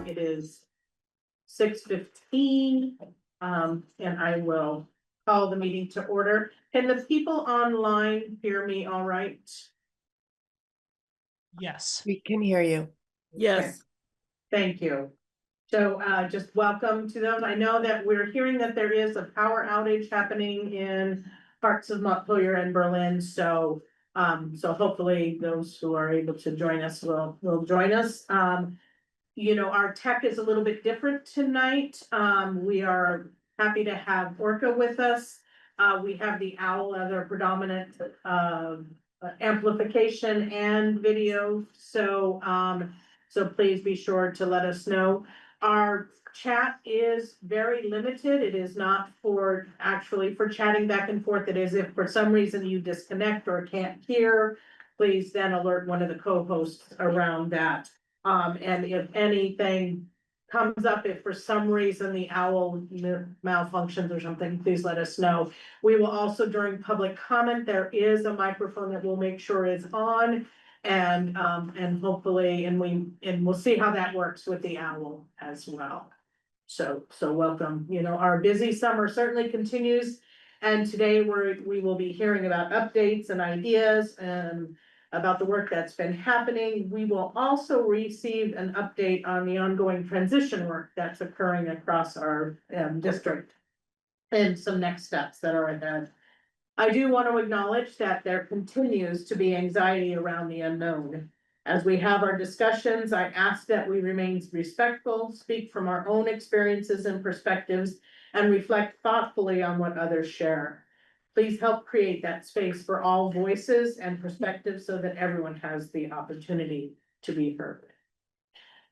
It is 6:15, and I will call the meeting to order. Can the people online hear me all right? Yes. We can hear you. Yes. Thank you. So just welcome to them. I know that we're hearing that there is a power outage happening in parts of Montpelier and Berlin, so hopefully those who are able to join us will join us. You know, our tech is a little bit different tonight. We are happy to have Orca with us. We have the OWL as our predominant amplification and video. So please be sure to let us know. Our chat is very limited. It is not for chatting back and forth. It is if for some reason you disconnect or can't hear, please then alert one of the co-hosts around that. And if anything comes up, if for some reason the OWL malfunctions or something, please let us know. We will also, during public comment, there is a microphone that we'll make sure is on. And hopefully, we'll see how that works with the OWL as well. So welcome. You know, our busy summer certainly continues. And today we will be hearing about updates and ideas and about the work that's been happening. We will also receive an update on the ongoing transition work that's occurring across our district and some next steps that are ahead. I do want to acknowledge that there continues to be anxiety around the unknown. As we have our discussions, I ask that we remain respectful, speak from our own experiences and perspectives, and reflect thoughtfully on what others share. Please help create that space for all voices and perspectives so that everyone has the opportunity to be heard.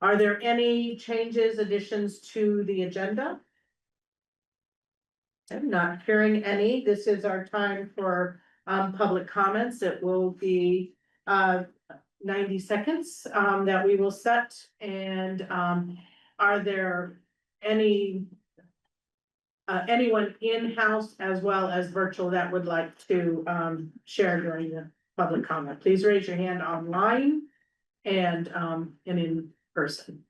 Are there any changes, additions to the agenda? I'm not hearing any. This is our time for public comments. It will be 90 seconds that we will set. And are there anyone in-house as well as virtual that would like to share during the public comment? Please raise your hand online and in person.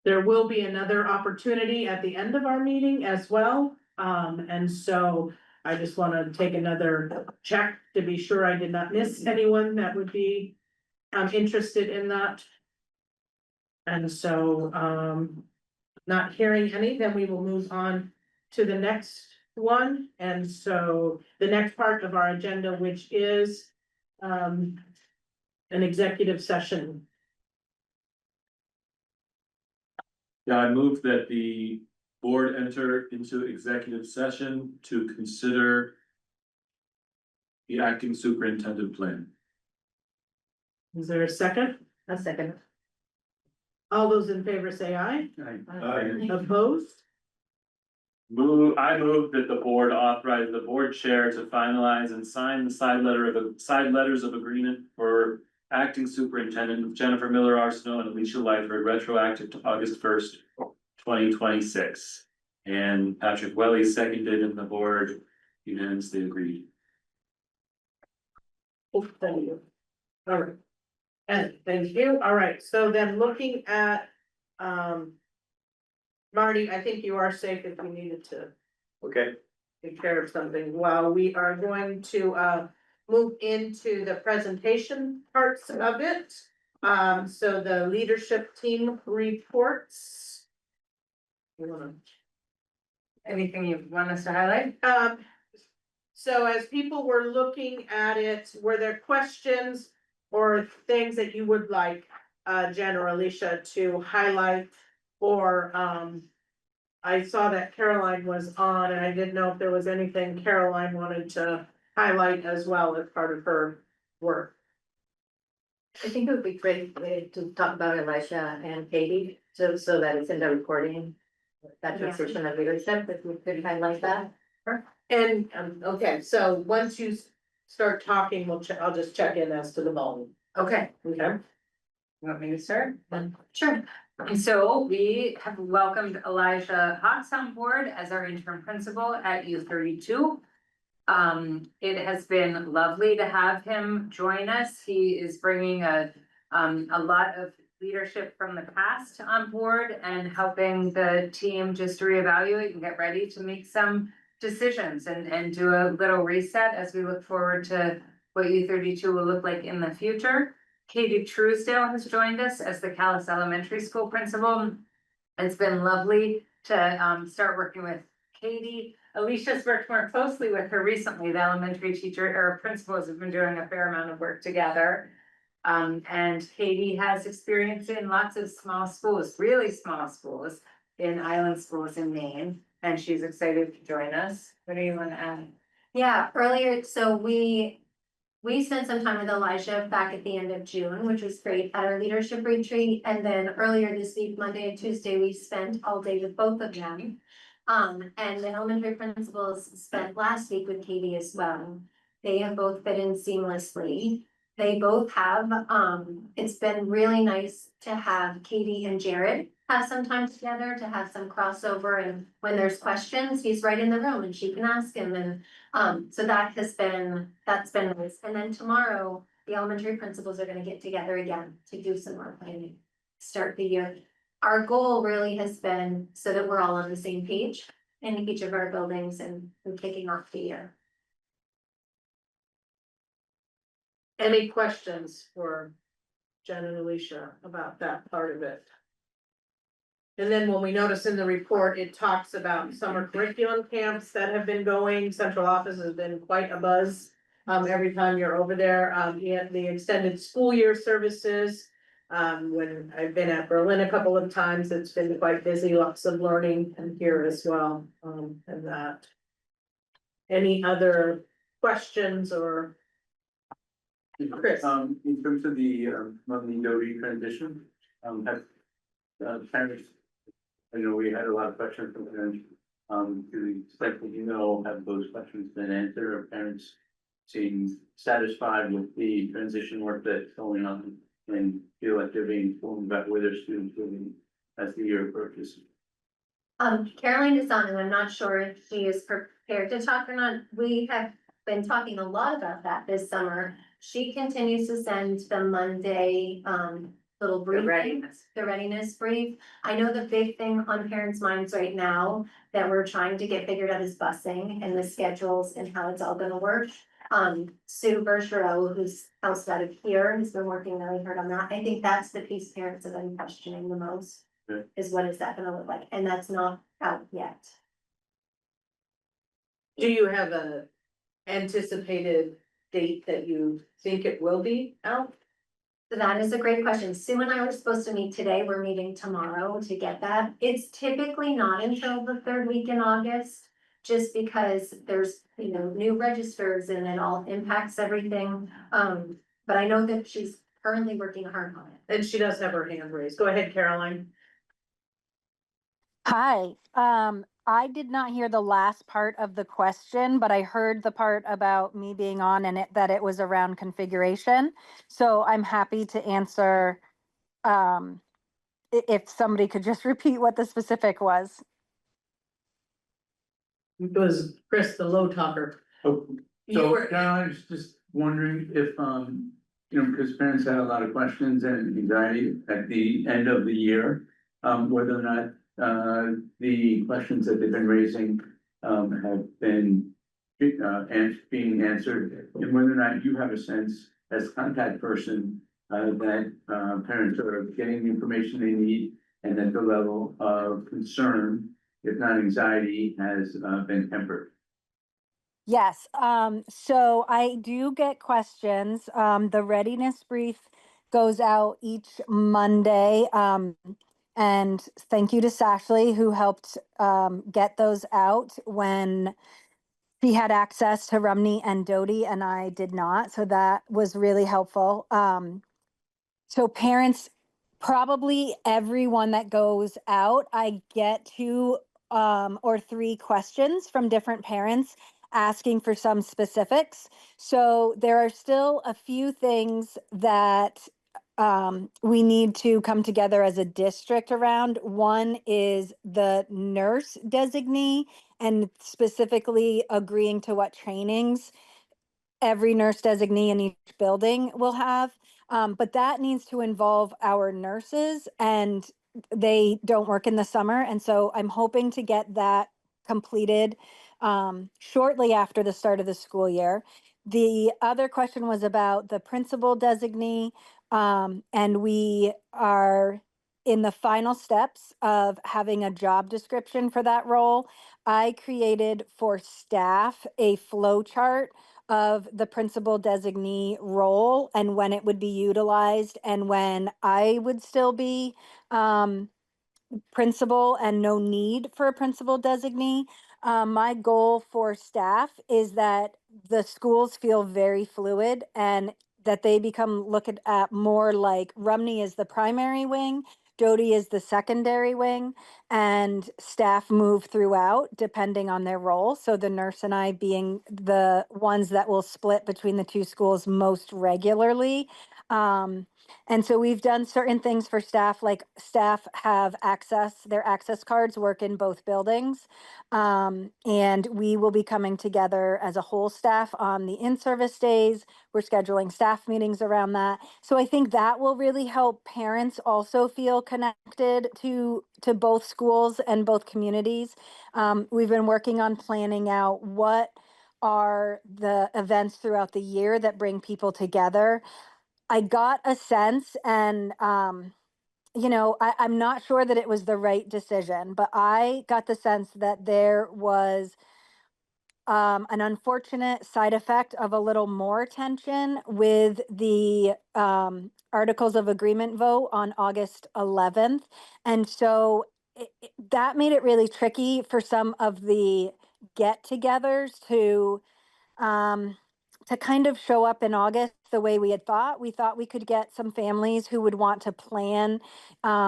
There will be another opportunity at the end of our meeting as well. And so I just want to take another check to be sure I did not miss anyone that would be interested in that. And so not hearing any, then we will move on to the next one. And so the next part of our agenda, which is an executive session. Yeah, I move that the board enter into executive session to consider the acting superintendent plan. Is there a second? A second. All those in favor say aye. Aye. Opposed? I move that the board authorize the board chair to finalize and sign the side letters of agreement for acting superintendent Jennifer Miller Arsenault and Alicia Lyford, retroactive to August 1st, 2026. And Patrick Welly seconded and the board unanimously agreed. Oh, thank you. All right. And thank you. All right, so then looking at Marty, I think you are safe if we needed to Okay. take care of something. Well, we are going to move into the presentation parts of it. So the leadership team reports. Anything you want us to highlight? So as people were looking at it, were there questions or things that you would like Jen or Alicia to highlight? Or I saw that Caroline was on and I didn't know if there was anything Caroline wanted to highlight as well as part of her work. I think it would be great to talk about Elisha and Katie, so that it's in the recording. That transition of leadership, if we could highlight that. And okay, so once you start talking, I'll just check in as to the volume. Okay. Okay. You want me to start? Sure. And so we have welcomed Elijah Hotz on board as our interim principal at U32. It has been lovely to have him join us. He is bringing a lot of leadership from the past on board and helping the team just reevaluate and get ready to make some decisions and do a little reset as we look forward to what U32 will look like in the future. Katie Truesdale has joined us as the Callis Elementary School principal. It's been lovely to start working with Katie. Alicia's worked more closely with her recently. The elementary teacher or principals have been doing a fair amount of work together. And Katie has experience in lots of small schools, really small schools, in island schools in Maine, and she's excited to join us. What do you want to add? Yeah, earlier, so we spent some time with Elijah back at the end of June, which was great at our leadership retreat. And then earlier this week, Monday and Tuesday, we spent all day with both of them. And the elementary principals spent last week with Katie as well. They have both fit in seamlessly. They both have, it's been really nice to have Katie and Jared have some time together, to have some crossover, and when there's questions, he's right in the room and she can ask him, and so that's been nice. And then tomorrow, the elementary principals are gonna get together again to do some more planning, start the year. Our goal really has been so that we're all on the same page in each of our buildings and kicking off the year. Any questions for Jen and Alicia about that part of it? And then when we notice in the report, it talks about summer curriculum camps that have been going. Central office has been quite a buzz. Every time you're over there, the extended school year services. When I've been at Berlin a couple of times, it's been quite busy, lots of learning, and here as well, and that. Any other questions or? Chris. In terms of the monthly Doty transition, have parents, I know we had a lot of questions from parents. To the extent that you know, have those questions been answered, or parents seem satisfied with the transition work that's going on and feel like they're being informed about where their students will be as the year approaches? Caroline is on, and I'm not sure if she is prepared to talk or not. We have been talking a lot about that this summer. She continues to send the Monday, little briefing, the readiness brief. I know the big thing on parents' minds right now that we're trying to get figured out is busing and the schedules and how it's all gonna work. Sue Bergeron, who's housed out of here, has been working really hard on that. I think that's the piece parents have been questioning the most. Okay. Is what is that gonna look like? And that's not out yet. Do you have a anticipated date that you think it will be out? So that is a great question. Sue and I were supposed to meet today. We're meeting tomorrow to get that. It's typically not until the third week in August, just because there's, new registers and it all impacts everything. But I know that she's currently working hard on it. And she does have her hand raised. Go ahead, Caroline. Hi, I did not hear the last part of the question, but I heard the part about me being on and that it was around configuration. So I'm happy to answer, if somebody could just repeat what the specific was. It was Chris, the low talker. Oh, You so were- Caroline, I was just wondering if, because parents had a lot of questions and anxiety at the end of the year, whether or not the questions that they've been raising have been being answered, and whether or not you have a sense as contact person that parents are getting the information they need, and that the level of concern, if not anxiety, has been tempered. Yes, so I do get questions. The readiness brief goes out each Monday. And thank you to Sashley who helped get those out when she had access to Rumney and Doty and I did not. So that was really helpful. So parents, probably everyone that goes out, I get 2 or 3 questions from different parents asking for some specifics. So there are still a few things that we need to come together as a district around. One is the nurse designee and specifically agreeing to what trainings every nurse designee in each building will have. But that needs to involve our nurses, and they don't work in the summer. And so I'm hoping to get that completed shortly after the start of the school year. The other question was about the principal designee, and we are in the final steps of having a job description for that role. I created for staff a flow chart of the principal designee role and when it would be utilized and when I would still be principal and no need for a principal designee. My goal for staff is that the schools feel very fluid and that they become looked at more like Rumney is the primary wing, Doty is the secondary wing, and staff move throughout depending on their role. So the nurse and I being the ones that will split between the two schools most regularly. And so we've done certain things for staff, like staff have access, their access cards work in both buildings. And we will be coming together as a whole staff on the in-service days. We're scheduling staff meetings around that. So I think that will really help parents also feel connected to both schools and both communities. We've been working on planning out what are the events throughout the year that bring people together. I got a sense, and I'm not sure that it was the right decision, but I got the sense that there was an unfortunate side effect of a little more tension with the Articles of Agreement vote on August 11th. And so that made it really tricky for some of the get-togethers to kind of show up in August the way we had thought. We thought we could get some families who would want to plan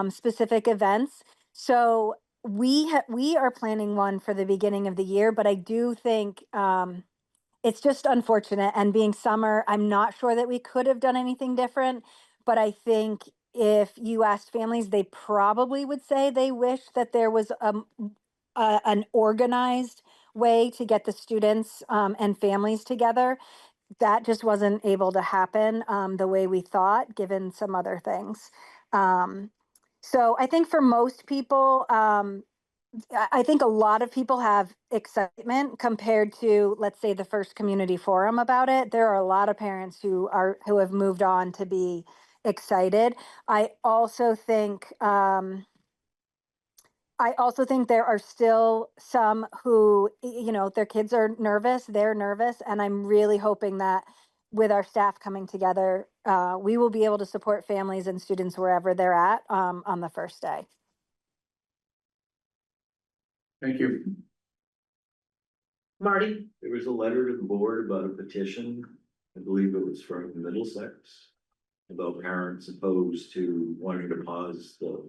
specific events. So we are planning one for the beginning of the year, but I do think it's just unfortunate. And being summer, I'm not sure that we could have done anything different. But I think if you asked families, they probably would say they wish that there was an organized way to get the students and families together. That just wasn't able to happen the way we thought, given some other things. So I think for most people, I think a lot of people have excitement compared to, let's say, the first community forum about it. There are a lot of parents who have moved on to be excited. I also think there are still some who, their kids are nervous, they're nervous, and I'm really hoping that with our staff coming together, we will be able to support families and students wherever they're at on the first day. Thank you. Marty? There was a letter to the board about a petition, I believe it was from Middlesex, about parents opposed to wanting to pause the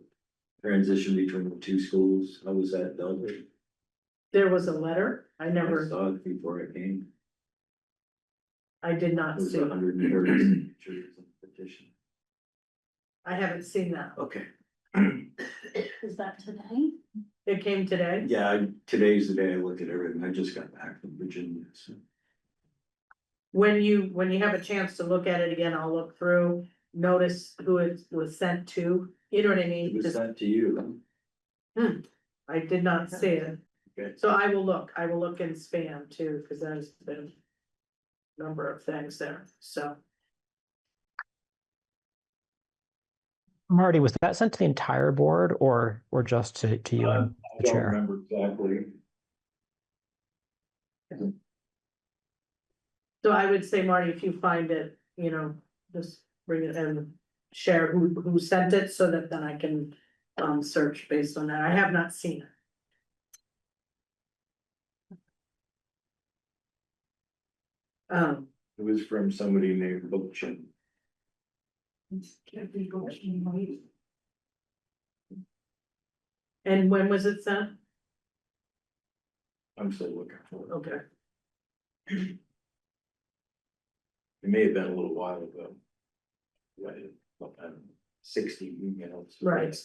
transition between the two schools. How was that dealt with? There was a letter. I I never, saw it before I came. I did It not was see. 130 signatures on the petition. I haven't seen that. Okay. Is that today? It came today. Yeah, today's the day I look at everything. I just got back from Virginia, so. When you have a chance to look at it again, I'll look through, notice who it was sent to, you know what I It mean? was Just- sent to you. I did not see it. Okay. So I will look in spam too, because there's been a number of things there, so. Marty, was that sent to the entire board or just to you and I the don't chair? remember exactly. So I would say, Marty, if you find it, just bring it and share who sent it so that then I can search based on that. I have not seen it. It was from somebody named Bookchin. And when was it sent? I'm still looking for it. Okay, It may have been a little while ago. Right. 60 emails. Right.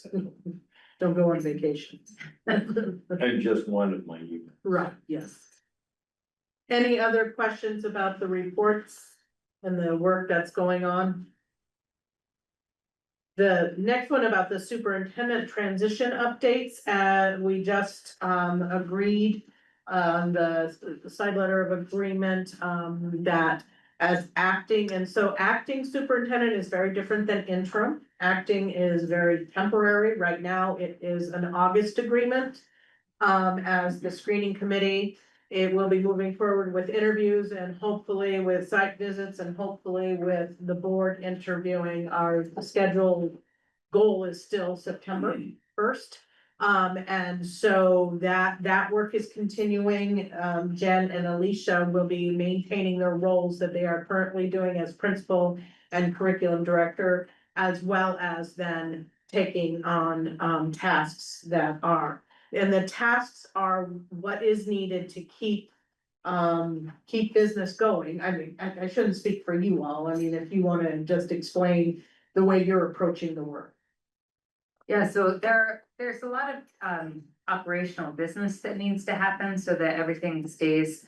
Don't go on vacation. And just one of my emails. Right, yes. Any other questions about the reports and the work that's going on? The next one about the superintendent transition updates, we just agreed on the side letter of agreement that as acting, and so acting superintendent is very different than interim. Acting is very temporary. Right now, it is an August agreement. As the screening committee, it will be moving forward with interviews and hopefully with site visits and hopefully with the board interviewing. Our scheduled goal is still September 1st. And so that work is continuing. Jen and Alicia will be maintaining their roles that they are currently doing as principal and curriculum director, as well as then taking on tasks that are. And the tasks are what is needed to keep business going. I mean, I shouldn't speak for you all. I mean, if you wanna just explain the way you're approaching the work. Yeah, so there's a lot of operational business that needs to happen so that everything stays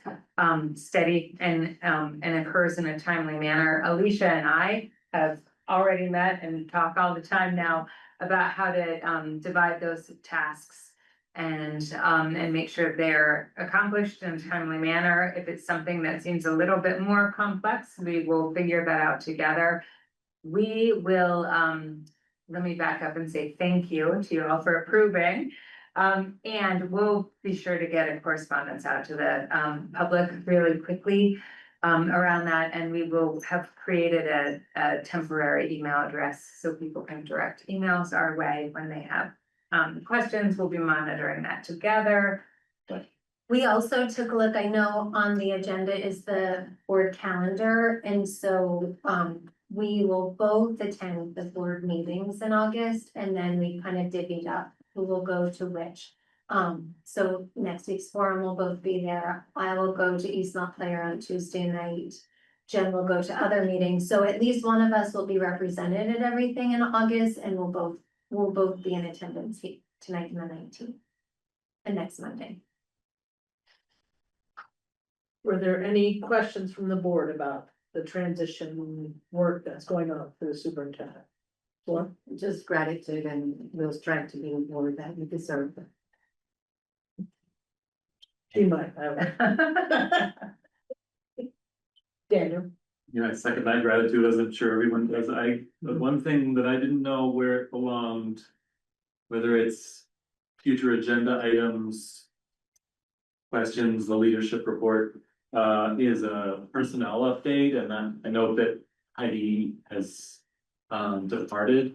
steady and occurs in a timely manner. Alicia and I have already met and talk all the time now about how to divide those tasks and make sure they're accomplished in a timely manner. If it's something that seems a little bit more complex, we will figure that out together. We will let me back up and say thank you to you all for approving. And we'll be sure to get a correspondence out to the public really quickly around that. And we will have created a temporary email address so people can direct emails our way when they have questions. We'll be monitoring that together. We also took a look, I know on the agenda is the board calendar, and so we will both attend the board meetings in August, and then we kind of divvied up who will go to which. So next week's forum will both be there. I will go to East Montclair on Tuesday night. Jen will go to other meetings, so at least one of us will be represented at everything in August, and we'll both be in attendance tonight and the 19th. And next Monday. Were there any questions from the board about the transition work that's going on for the superintendent? Well, Just gratitude, and we'll strive to be a board that we deserve. she might have. Daniel? Yeah, I second that gratitude, as I'm sure everyone does. The one thing that I didn't know where it belonged, whether it's future agenda items, questions, the leadership report, is a personnel update, and then I know that Heidi has departed.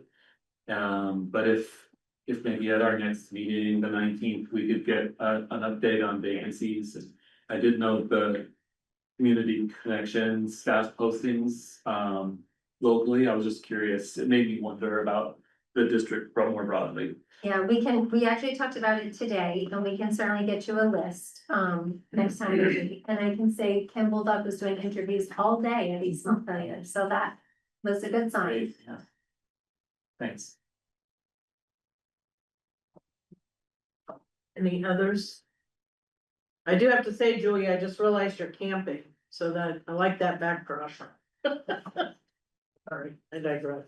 But if maybe at our next meeting, the 19th, we could get an update on vacancies. I did note the community connections, staff postings, locally. I was just curious. It made me wonder about the district more broadly. Yeah, we actually talked about it today, and we can certainly get you a list, next time we meet. And I can say Kim Bulldog was doing interviews all day at East Montpelier, so that was a good sign. Great, yeah. Thanks. Any others? I do have to say, Julie, I just realized you're camping, so that I like that backdrop. Sorry, I digress.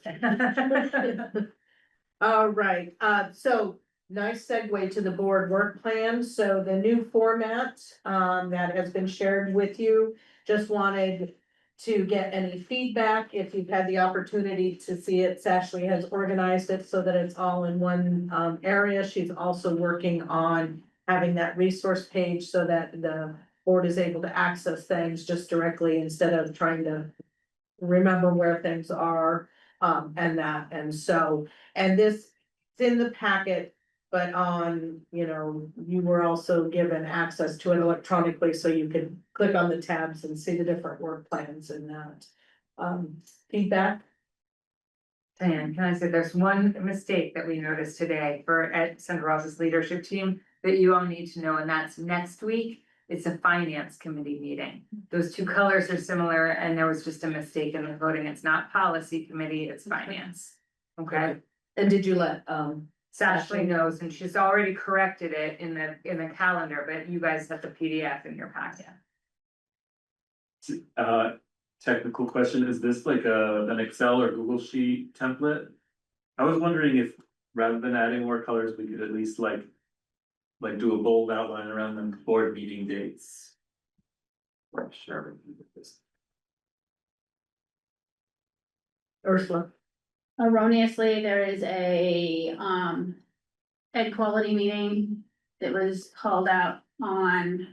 All right, so nice segue to the board work plan. So the new format that has been shared with you, just wanted to get any feedback. If you've had the opportunity to see it, Ashley has organized it so that it's all in one area. She's also working on having that resource page so that the board is able to access things just directly instead of trying to remember where things are, and that, and so, and this is in the packet, but you were also given access to it electronically, so you can click on the tabs and see the different work plans and that. Feedback? Diane, can I say there's one mistake that we noticed today for Ed Senderos's leadership team that you all need to know, and that's next week. It's a finance committee meeting. Those two colors are similar and there was just a mistake in the voting. It's not policy committee, it's finance. Okay, And did you let, Ashley knows, and she's already corrected it in the calendar, but you guys have the PDF in your packet. Technical question, is this like an Excel or Google Sheet template? I was wondering if, rather than adding more colors, we could at least like do a bold outline around the board meeting dates. Sure. Ursula, Erroneously, there is a ed quality meeting that was called out on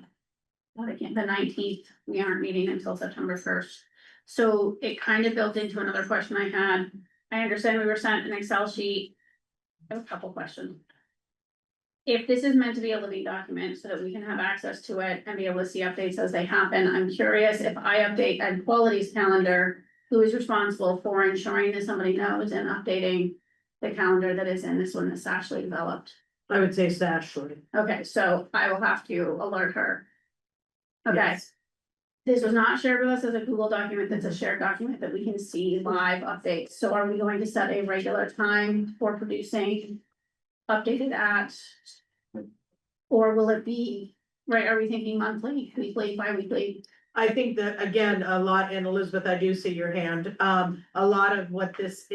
the 19th. We aren't meeting until September 1st. So it kind of built into another question I had. I understand we were sent an Excel sheet. I have a couple questions. If this is meant to be a living document so that we can have access to it and be able to see updates as they happen, I'm curious if I update ed quality's calendar, who is responsible for ensuring that somebody knows and updating the calendar that is in this one that's actually developed? I would say Ashley. Okay, so I will have to alert her. Okay, Yes. this was not shared with us as a Google document. That's a shared document that we can see live updates. So are we going to set a regular time for producing updated at? Or will it be, right, are we thinking monthly, weekly, bi-weekly? I think that, again, a lot, and Elizabeth, I do see your hand, a lot of what this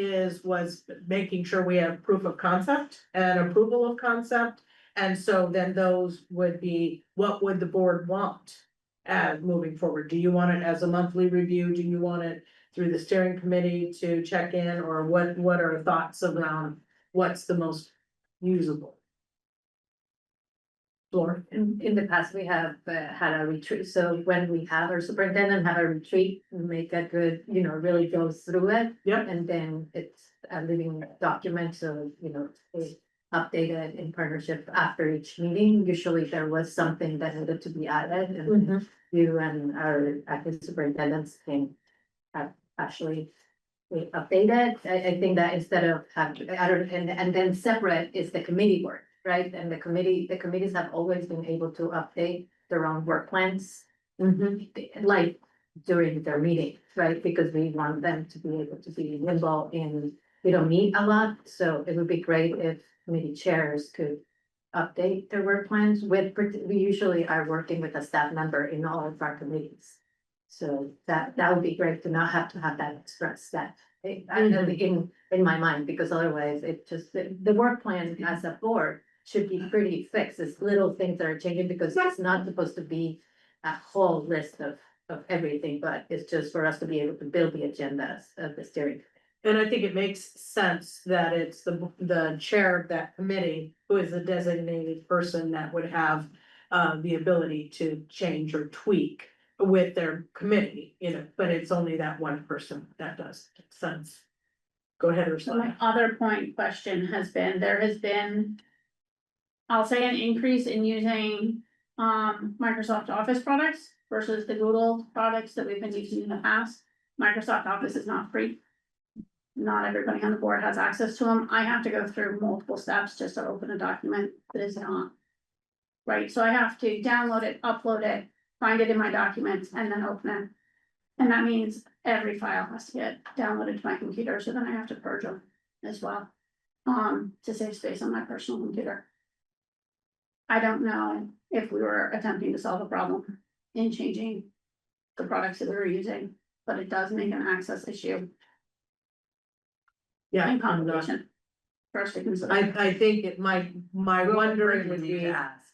was making sure we have proof of concept and approval of concept. And so then those would be, what would the board want? Moving forward, do you want it as a monthly review? Do you want it through the steering committee to check in, or what are thoughts around what's the most usable? Floor. in the past, we have had a retreat, so when we have our superintendent have a retreat, we make a good, really goes through it. Yeah. And then it's a living document, so, they update it in partnership after each meeting. Usually there was something that needed to be added, and you and our acting superintendents can actually update it. I think that instead of having, and then separate is the committee work. Right, and the committees have always been able to update their own work plans. Like during their meeting, right, because we want them to be able to be involved in, we don't meet a lot, so it would be great if committee chairs could update their work plans we usually are working with a staff member in all of our committees. So that would be great to not have to have that express that in my mind, because otherwise it just, the work plan as a board should be pretty fixed. It's little things that are changing because it's not supposed to be a whole list of everything, but it's just for us to be able to build the agendas of the steering. And I think it makes sense that it's the chair of that committee who is the designated person that would have the ability to change or tweak with their committee, but it's only that one person that does make sense. Go ahead, So my Ursula. other question has been, there has been, I'll say, an increase in using Microsoft Office products versus the Google products that we've been using in the past. Microsoft Office is not free. Not everybody on the board has access to them. I have to go through multiple steps just to open a document that is not. Right, so I have to download it, upload it, find it in my documents, and then open it. And that means every file has to get downloaded to my computer, so then I have to purge them as well. To save space on my personal computer. I don't know if we were attempting to solve a problem in changing the products that we were using, but it does make an access issue Yeah, and complication. For us to consider. I think it might, my wondering would be,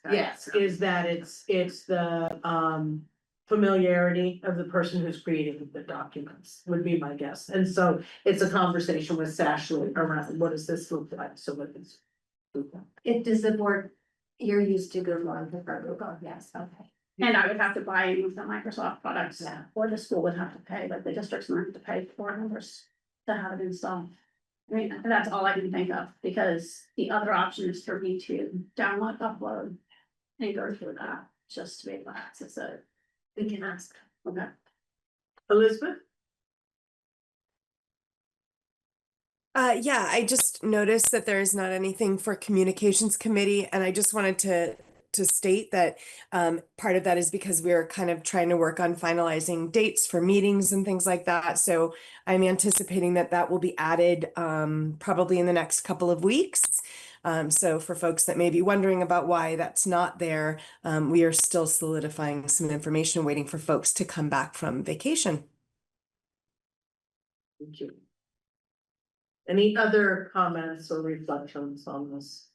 yes, is that it's the familiarity of the person who's creating the documents would be my guess. And so it's a conversation with Ashley around what does this look like, so what is. It does the board, you're used to Google and prefer Google, yes, okay. And I would have to buy any of the Microsoft products, Yeah. or the school would have to pay, like the districts might have to pay for members to have it installed. I mean, that's all I can think of, because the other option is for me to download, upload, and go through that, just to be able to access it. We can ask. Okay. Elizabeth? Yeah, I just noticed that there is not anything for communications committee, and I just wanted to to state that part of that is because we're kind of trying to work on finalizing dates for meetings and things like that. So I'm anticipating that that will be added probably in the next couple of weeks. So for folks that may be wondering about why that's not there, we are still solidifying some information, waiting for folks to come back from vacation. Thank you. Any other comments or reflections on this?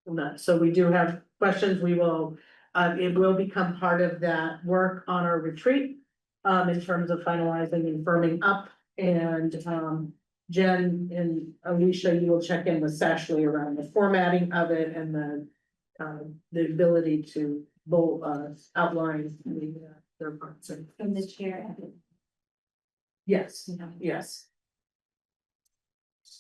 No, so we do have questions. We will, it will become part of that work on our retreat. In terms of finalizing and firming up, and Jen and Alicia, you will check in with Ashley around the formatting of it and the ability to outline their parts. From the chair. Yes, yes.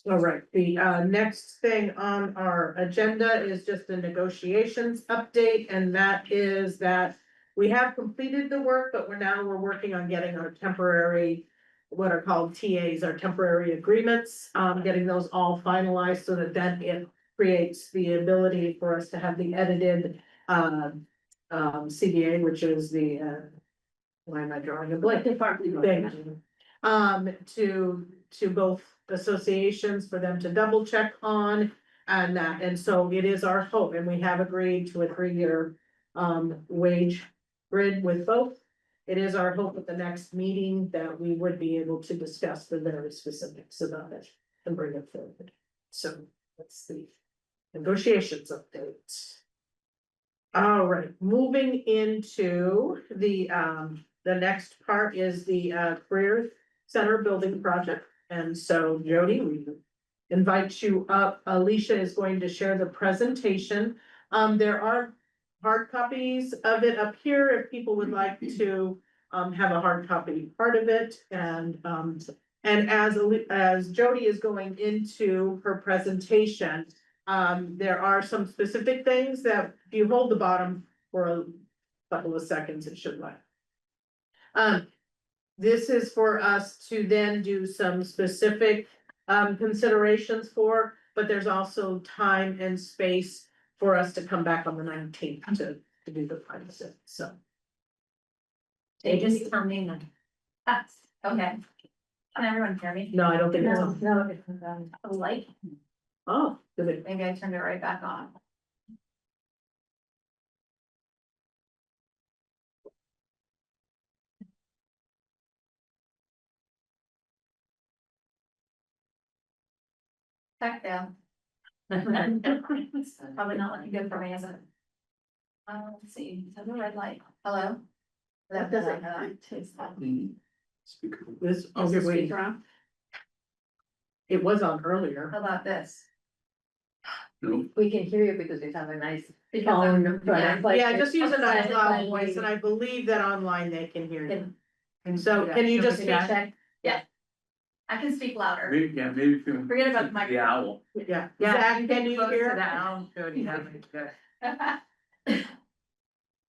All right, the next thing on our agenda is just a negotiations update, and that is that we have completed the work, but we're working on getting our temporary, what are called TAs, our temporary agreements, getting those all finalized so that then it creates the ability for us to have the edited CDA, which is the why am I drawing a blank? Thank you. To both associations for them to double check on and that, and so it is our hope, and we have agreed to a 3-year wage grid with both. It is our hope at the next meeting that we would be able to discuss the very specifics about it and bring it forward. So that's the negotiations update. All right, moving into the next part is the Career Center Building Project. And so Jody, we invite you up. Alicia is going to share the presentation. There are hard copies of it up here if people would like to have a hard copy part of it. And as Jody is going into her presentation, there are some specific things that if you hold the bottom for a couple of seconds, it should light. This is for us to then do some specific considerations for, but there's also time and space for us to come back on the 19th to do the final set, so. They just tell me that. That's okay. Can everyone hear me? No, I don't think it's on. No, it's a light. Oh, did it? Maybe I turned it right back on. Tech fail. It's probably not looking good for me, is it? Let's see, is that the red light? Hello? That doesn't This, okay, wait, it was on earlier. How about this? We can hear you because we have a nice Because tone. Yeah, just use a nice loud voice, and I believe that online they can hear you. And so can you just check? Yeah. I can speak louder. Maybe, yeah, maybe if you. Forget about the The owl. Yeah, Yeah, Zach, can you close to hear? that. Jody, that would be good.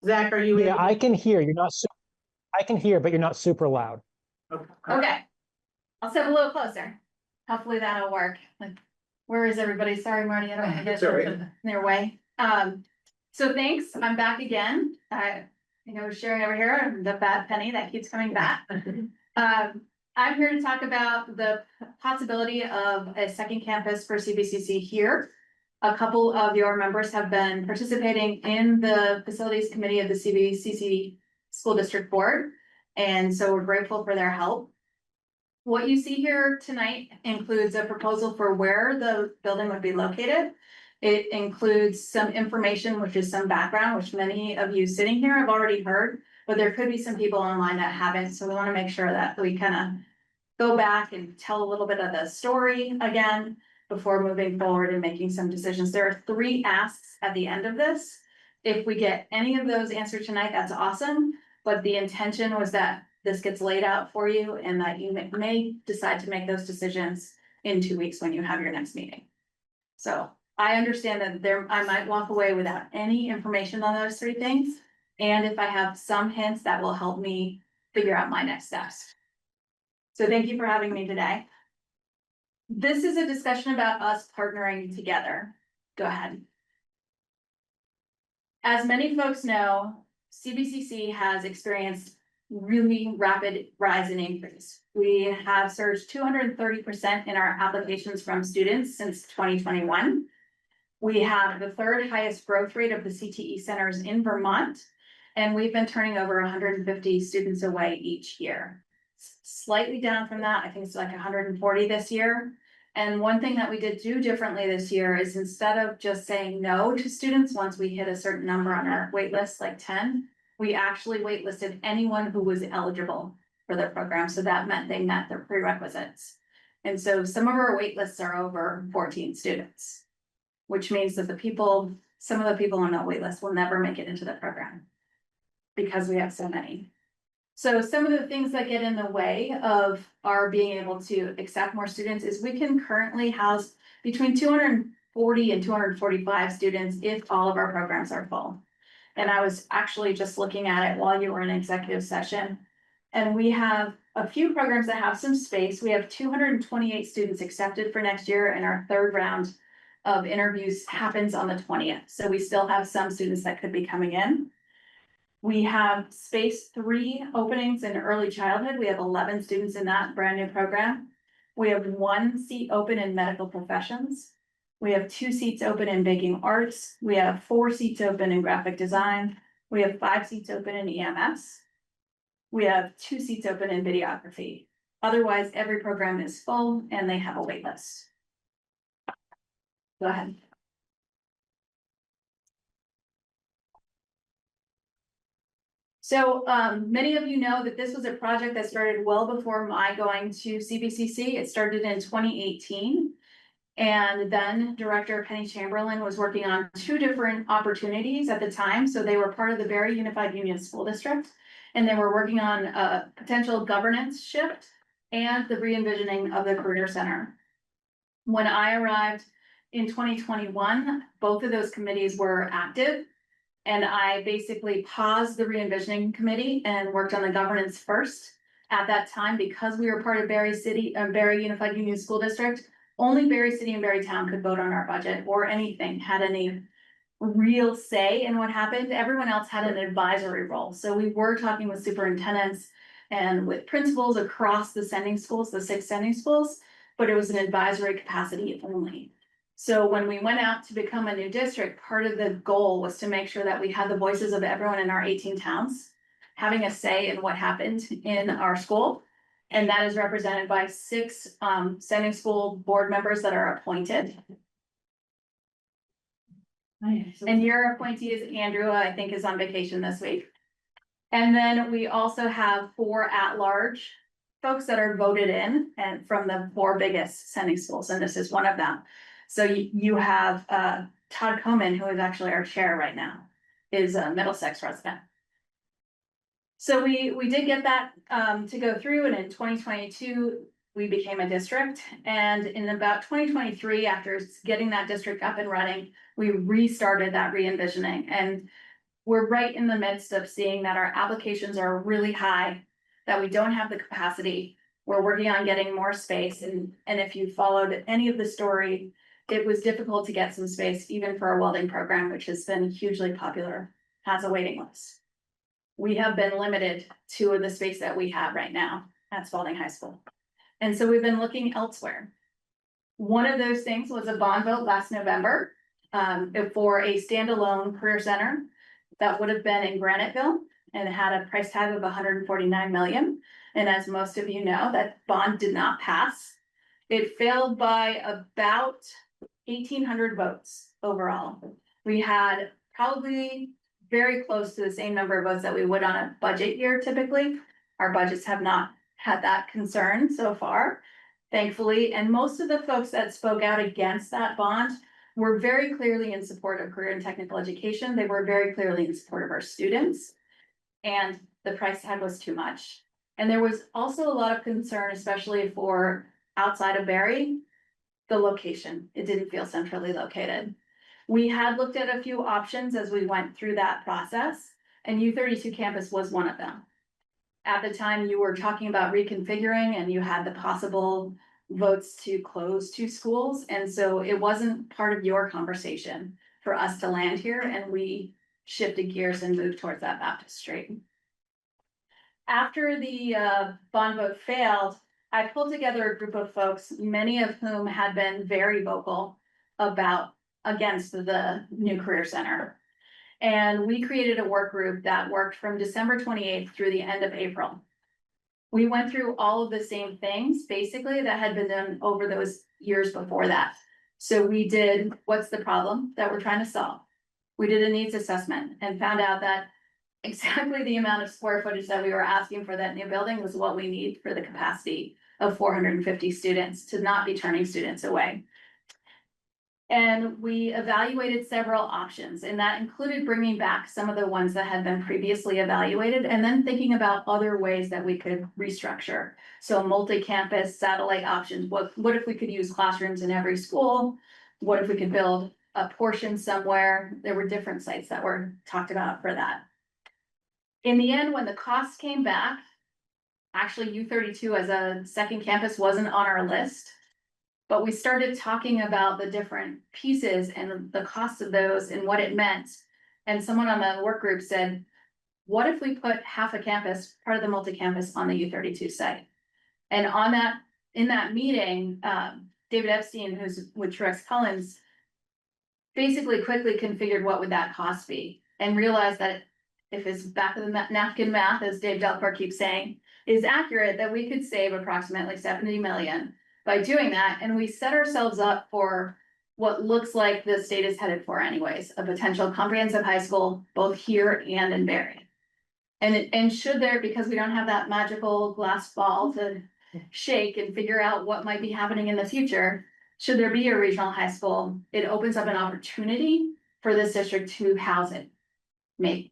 Zach, are you? Yeah, able- I can hear. I can hear, but you're not super loud. Okay. I'll step a little closer. Hopefully that'll work. Like, where is everybody? Sorry, Marty, I don't want to get in their way. So thanks, I'm back again. Sharing over here, the bad penny that keeps coming back. I'm here to talk about the possibility of a second campus for CBCC here. A couple of your members have been participating in the facilities committee of the CBCC School District Board. And so we're grateful for their help. What you see here tonight includes a proposal for where the building would be located. It includes some information, which is some background, which many of you sitting here have already heard, but there could be some people online that haven't. So we want to make sure that we kind of go back and tell a little bit of the story again before moving forward and making some decisions. There are 3 asks at the end of this. If we get any of those answered tonight, that's awesome. But the intention was that this gets laid out for you and that you may decide to make those decisions in 2 weeks when you have your next meeting. So I understand that I might walk away without any information on those 3 things. And if I have some hints, that will help me figure out my next steps. So thank you for having me today. This is a discussion about us partnering together. Go ahead. as many folks know, CBCC has experienced really rapid rise in increase. We have surged 230% in our applications from students since 2021. We have the third highest growth rate of the CTE centers in Vermont, and we've been turning over 150 students away each year. Slightly down from that, I think it's like 140 this year. And one thing that we did do differently this year is instead of just saying no to students once we hit a certain number on our wait list, like 10, we actually waitlisted anyone who was eligible for the program. So that meant they met their prerequisites. And so some of our wait lists are over 14 students, which means that some of the people on that wait list will never make it into the program because we have so many. So some of the things that get in the way of our being able to accept more students is we can currently house between 240 and 245 students if all of our programs are full. And I was actually just looking at it while you were in executive session. And we have a few programs that have some space. We have 228 students accepted for next year, and our third round of interviews happens on the 20th. So we still have some students that could be coming in. We have space 3 openings in early childhood. We have 11 students in that brand new program. We have 1 seat open in medical professions. We have 2 seats open in baking arts. We have 4 seats open in graphic design. We have 5 seats open in EMS. We have 2 seats open in videography. Otherwise, every program is full and they have a wait list. Go ahead. So many of you know that this was a project that started well before my going to CBCC. It started in 2018. And then Director Penny Chamberlain was working on 2 different opportunities at the time. So they were part of the Barry Unified Union School District, and they were working on a potential governance shift and the re-envisioning of the Career Center. When I arrived in 2021, both of those committees were active. And I basically paused the re-envisioning committee and worked on the governance first. At that time, because we were part of Barry Unified Union School District, only Barry City and Barry Town could vote on our budget or anything, had any real say in what happened. Everyone else had an advisory role. So we were talking with superintendents and with principals across the sending schools, the 6 sending schools, but it was an advisory capacity only. So when we went out to become a new district, part of the goal was to make sure that we had the voices of everyone in our 18 towns having a say in what happened in our school. And that is represented by 6 sending school board members that are appointed. And your appointee is Andrew, I think is on vacation this week. And then we also have 4 at-large folks that are voted in and from the 4 biggest sending schools, and this is one of them. So you have Todd Coman, who is actually our chair right now, is a Middlesex resident. So we did get that to go through, and in 2022, we became a district. And in about 2023, after getting that district up and running, we restarted that re-envisioning. And we're right in the midst of seeing that our applications are really high, that we don't have the capacity. We're working on getting more space. And if you followed any of the story, it was difficult to get some space, even for our welding program, which has been hugely popular, has a waiting list. We have been limited to the space that we have right now at Spalding High School. And so we've been looking elsewhere. One of those things was a bond vote last November for a standalone career center that would have been in Graniteville and had a price tag of 149 million. And as most of you know, that bond did not pass. It failed by about 1,800 votes overall. We had probably very close to the same number of votes that we would on a budget year typically. Our budgets have not had that concern so far, thankfully. And most of the folks that spoke out against that bond were very clearly in support of career and technical education. They were very clearly in support of our students. And the price tag was too much. And there was also a lot of concern, especially for outside of Barry, the location. It didn't feel centrally located. We had looked at a few options as we went through that process, and U32 campus was one of them. At the time, you were talking about reconfiguring and you had the possible votes to close 2 schools. And so it wasn't part of your conversation for us to land here. And we shifted gears and moved towards that baptistry. After the bond vote failed, I pulled together a group of folks, many of whom had been very vocal against the new career center. And we created a work group that worked from December 28th through the end of April. We went through all of the same things, basically, that had been done over those years before that. So we did, what's the problem that we're trying to solve? We did a needs assessment and found out that exactly the amount of square footage that we were asking for that new building was what we need for the capacity of 450 students to not be turning students away. And we evaluated several options, and that included bringing back some of the ones that had been previously evaluated, and then thinking about other ways that we could restructure. So multi-campus satellite options. What if we could use classrooms in every school? What if we could build a portion somewhere? There were different sites that were talked about for that. In the end, when the costs came back, actually U32 as a second campus wasn't on our list. But we started talking about the different pieces and the cost of those and what it meant. And someone on the work group said, what if we put half a campus, part of the multi-campus, on the U32 site? And in that meeting, David Epstein, who's with Truex Collins, basically quickly configured what would that cost be and realized that if his back of the napkin math, as Dave Delpar keeps saying, is accurate, that we could save approximately 70 million by doing that. And we set ourselves up for what looks like the state is headed for anyways, a potential comprehensive high school, both here and in Barry. And should there, because we don't have that magical glass ball to shake and figure out what might be happening in the future, should there be a regional high school, it opens up an opportunity for this district to house it. Maybe.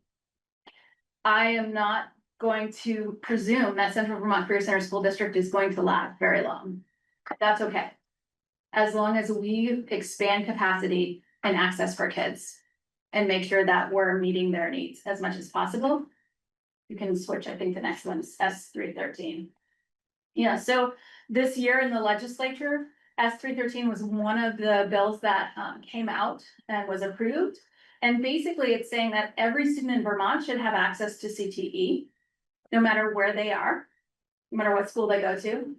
I am not going to presume that Central Vermont Career Center School District is going to last very long. That's okay. As long as we expand capacity and access for kids and make sure that we're meeting their needs as much as possible. You can switch, I think the next one is S313. Yeah, so this year in the legislature, S313 was one of the bills that came out and was approved. And basically it's saying that every student in Vermont should have access to CTE, no matter where they are, no matter what school they go to.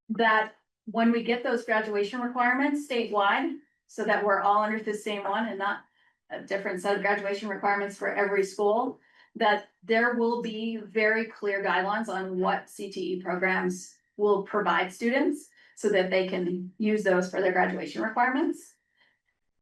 That when we get those graduation requirements statewide, so that we're all under the same one and not a different set of graduation requirements for every school, that there will be very clear guidelines on what CTE programs will provide students so that they can use those for their graduation requirements.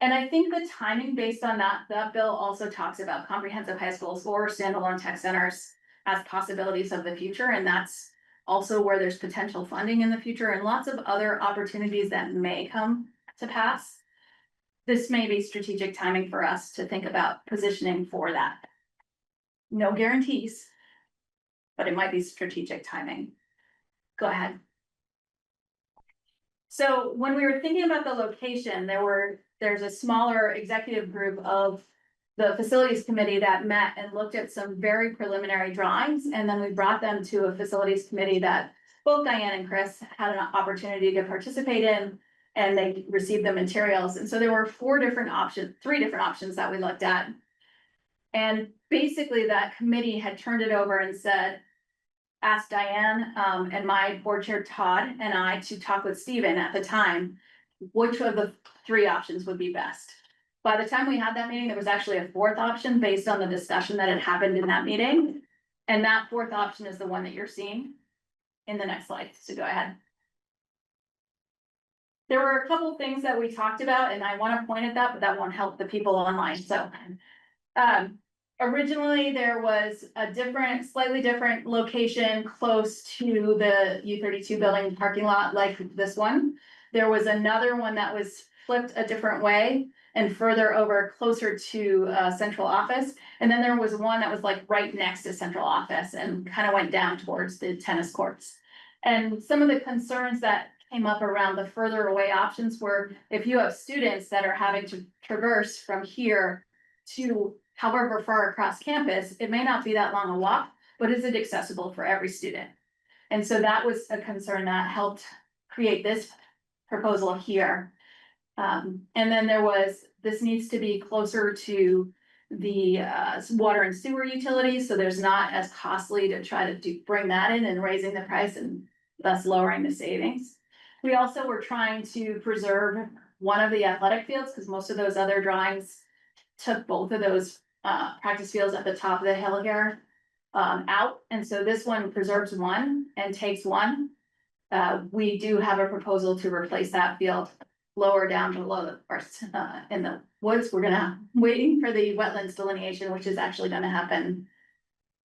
And I think the timing based on that bill also talks about comprehensive high schools or standalone tech centers as possibilities of the future, and that's also where there's potential funding in the future and lots of other opportunities that may come to pass. This may be strategic timing for us to think about positioning for that. No guarantees, but it might be strategic timing. Go ahead. So when we were thinking about the location, there's a smaller executive group of the facilities committee that met and looked at some very preliminary drawings. And then we brought them to a facilities committee that both Diane and Chris had an opportunity to participate in, and they received the materials. And so there were three different options that we looked at. And basically that committee had turned it over and said, asked Diane and my board chair Todd and I to talk with Stephen at the time, which of the three options would be best. By the time we had that meeting, there was actually a fourth option based on the discussion that had happened in that meeting. And that fourth option is the one that you're seeing in the next slide. So go ahead. There were a couple things that we talked about, and I want to point at that, but that won't help the people online. So originally there was a slightly different location close to the U32 building parking lot like this one. There was another one that was flipped a different way and further over closer to central office. And then there was one that was like right next to central office and kind of went down towards the tennis courts. And some of the concerns that came up around the further away options were if you have students that are having to traverse from here to however far across campus, it may not be that long a walk, but is it accessible for every student? And so that was a concern that helped create this proposal here. And then this needs to be closer to the water and sewer utilities, so there's not as costly to try to bring that in and raising the price and thus lowering the savings. We also were trying to preserve one of the athletic fields, because most of those other drawings took both of those practice fields at the top of the hill here out, and so this one preserves one and takes one. We do have a proposal to replace that field lower down below the, or in the woods. We're waiting for the wetlands delineation, which is actually gonna happen.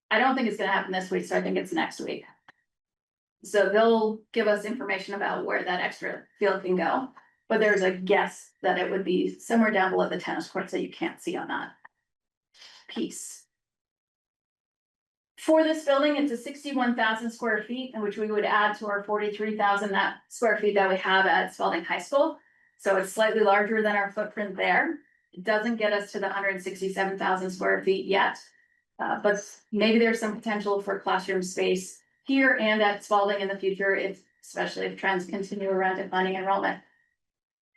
I don't think it's gonna happen this week, so I think it's next week. So they'll give us information about where that extra field can go, but there's a guess that it would be somewhere down below the tennis courts that you can't see on that piece. For this building, it's a 61,000 square feet, in which we would add to our 43,000 square feet that we have at Spalding High School. So it's slightly larger than our footprint there. It doesn't get us to the 167,000 square feet yet. But maybe there's some potential for classroom space here and at Spalding in the future, especially if trends continue around declining enrollment.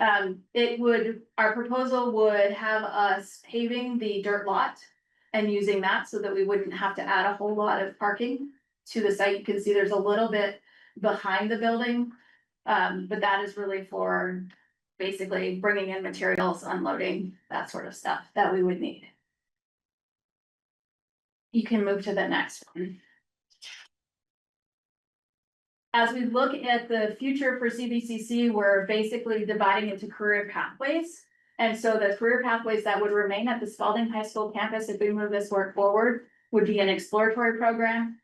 Our proposal would have us paving the dirt lot and using that so that we wouldn't have to add a whole lot of parking to the site. You can see there's a little bit behind the building. But that is really for basically bringing in materials, unloading, that sort of stuff that we would need. You can move to the next one. As we look at the future for CVCC, we're basically dividing into career pathways. And so the career pathways that would remain at the Spalding High School campus, if we move this work forward, would be an exploratory program,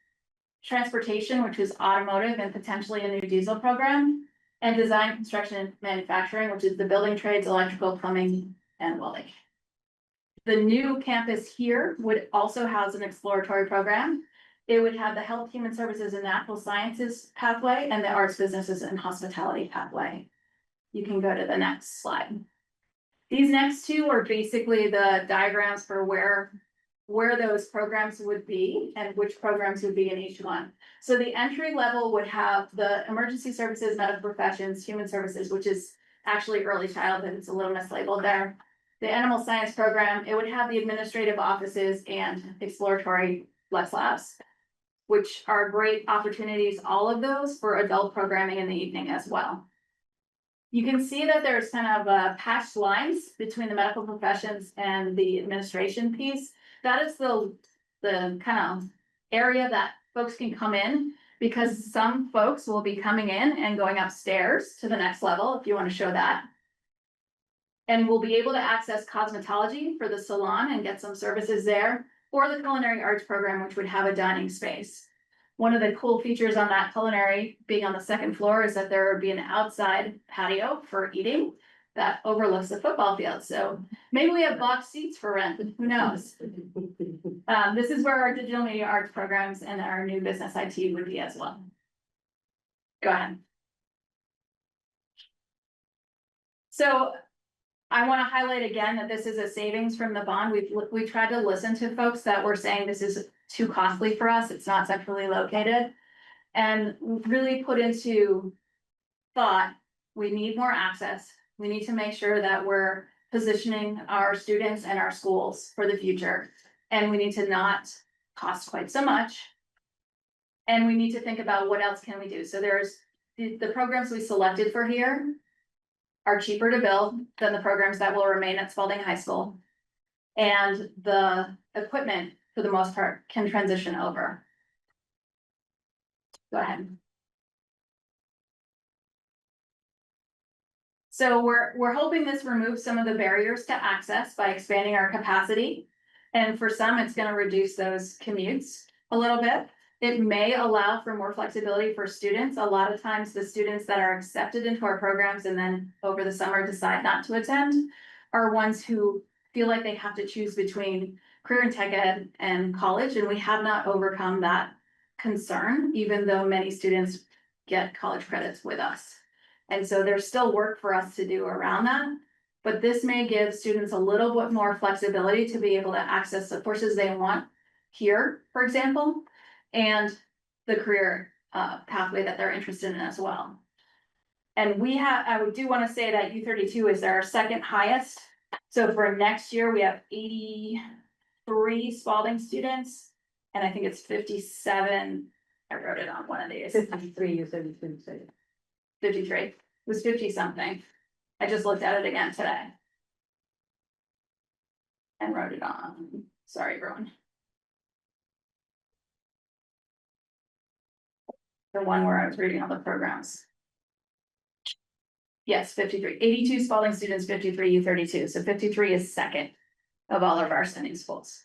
transportation, which is automotive and potentially a new diesel program, and design, construction, and manufacturing, which is the building trades, electrical, plumbing, and welding. The new campus here would also house an exploratory program. It would have the health, human services, and natural sciences pathway and the arts, businesses, and hospitality pathway. You can go to the next slide. These next two are basically the diagrams for where those programs would be and which programs would be in each one. So the entry level would have the emergency services, medical professions, human services, which is actually early childhood. It's a little mislabeled there. The animal science program, it would have the administrative offices and exploratory flex labs, which are great opportunities, all of those for adult programming in the evening as well. You can see that there's kind of patched lines between the medical professions and the administration piece. That is the kind of area that folks can come in, because some folks will be coming in and going upstairs to the next level, if you want to show that. And we'll be able to access cosmetology for the salon and get some services there, or the culinary arts program, which would have a dining space. One of the cool features on that culinary being on the second floor is that there would be an outside patio for eating that overlooks the football field. So maybe we have box seats for rent, who knows? This is where our digital media arts programs and our new business IT would be as well. Go ahead. So I want to highlight again that this is a savings from the bond. We tried to listen to folks that were saying this is too costly for us. It's not centrally located, and really put into thought, we need more access. We need to make sure that we're positioning our students and our schools for the future. And we need to not cost quite so much. And we need to think about what else can we do. So there's the programs we selected for here are cheaper to build than the programs that will remain at Spalding High School. And the equipment, for the most part, can transition over. Go ahead. So we're hoping this removes some of the barriers to access by expanding our capacity. And for some, it's going to reduce those commutes a little bit. It may allow for more flexibility for students. A lot of times the students that are accepted into our programs and then over the summer decide not to attend are ones who feel like they have to choose between career and tech ed and college. And we have not overcome that concern, even though many students get college credits with us. And so there's still work for us to do around that. But this may give students a little bit more flexibility to be able to access the courses they want here, for example, and the career pathway that they're interested in as well. And I do want to say that U32 is our second highest. So for next year, we have Spalding students. And I think it's 57, I wrote it on one of these, 53, you said it's been said. 53, it was 50 something. I just looked at it again today. And wrote it on, sorry, everyone. The one where I was reading all the programs. Yes, 53, 82 Spalding students, 53 U32, so 53 is second of all of our sending schools.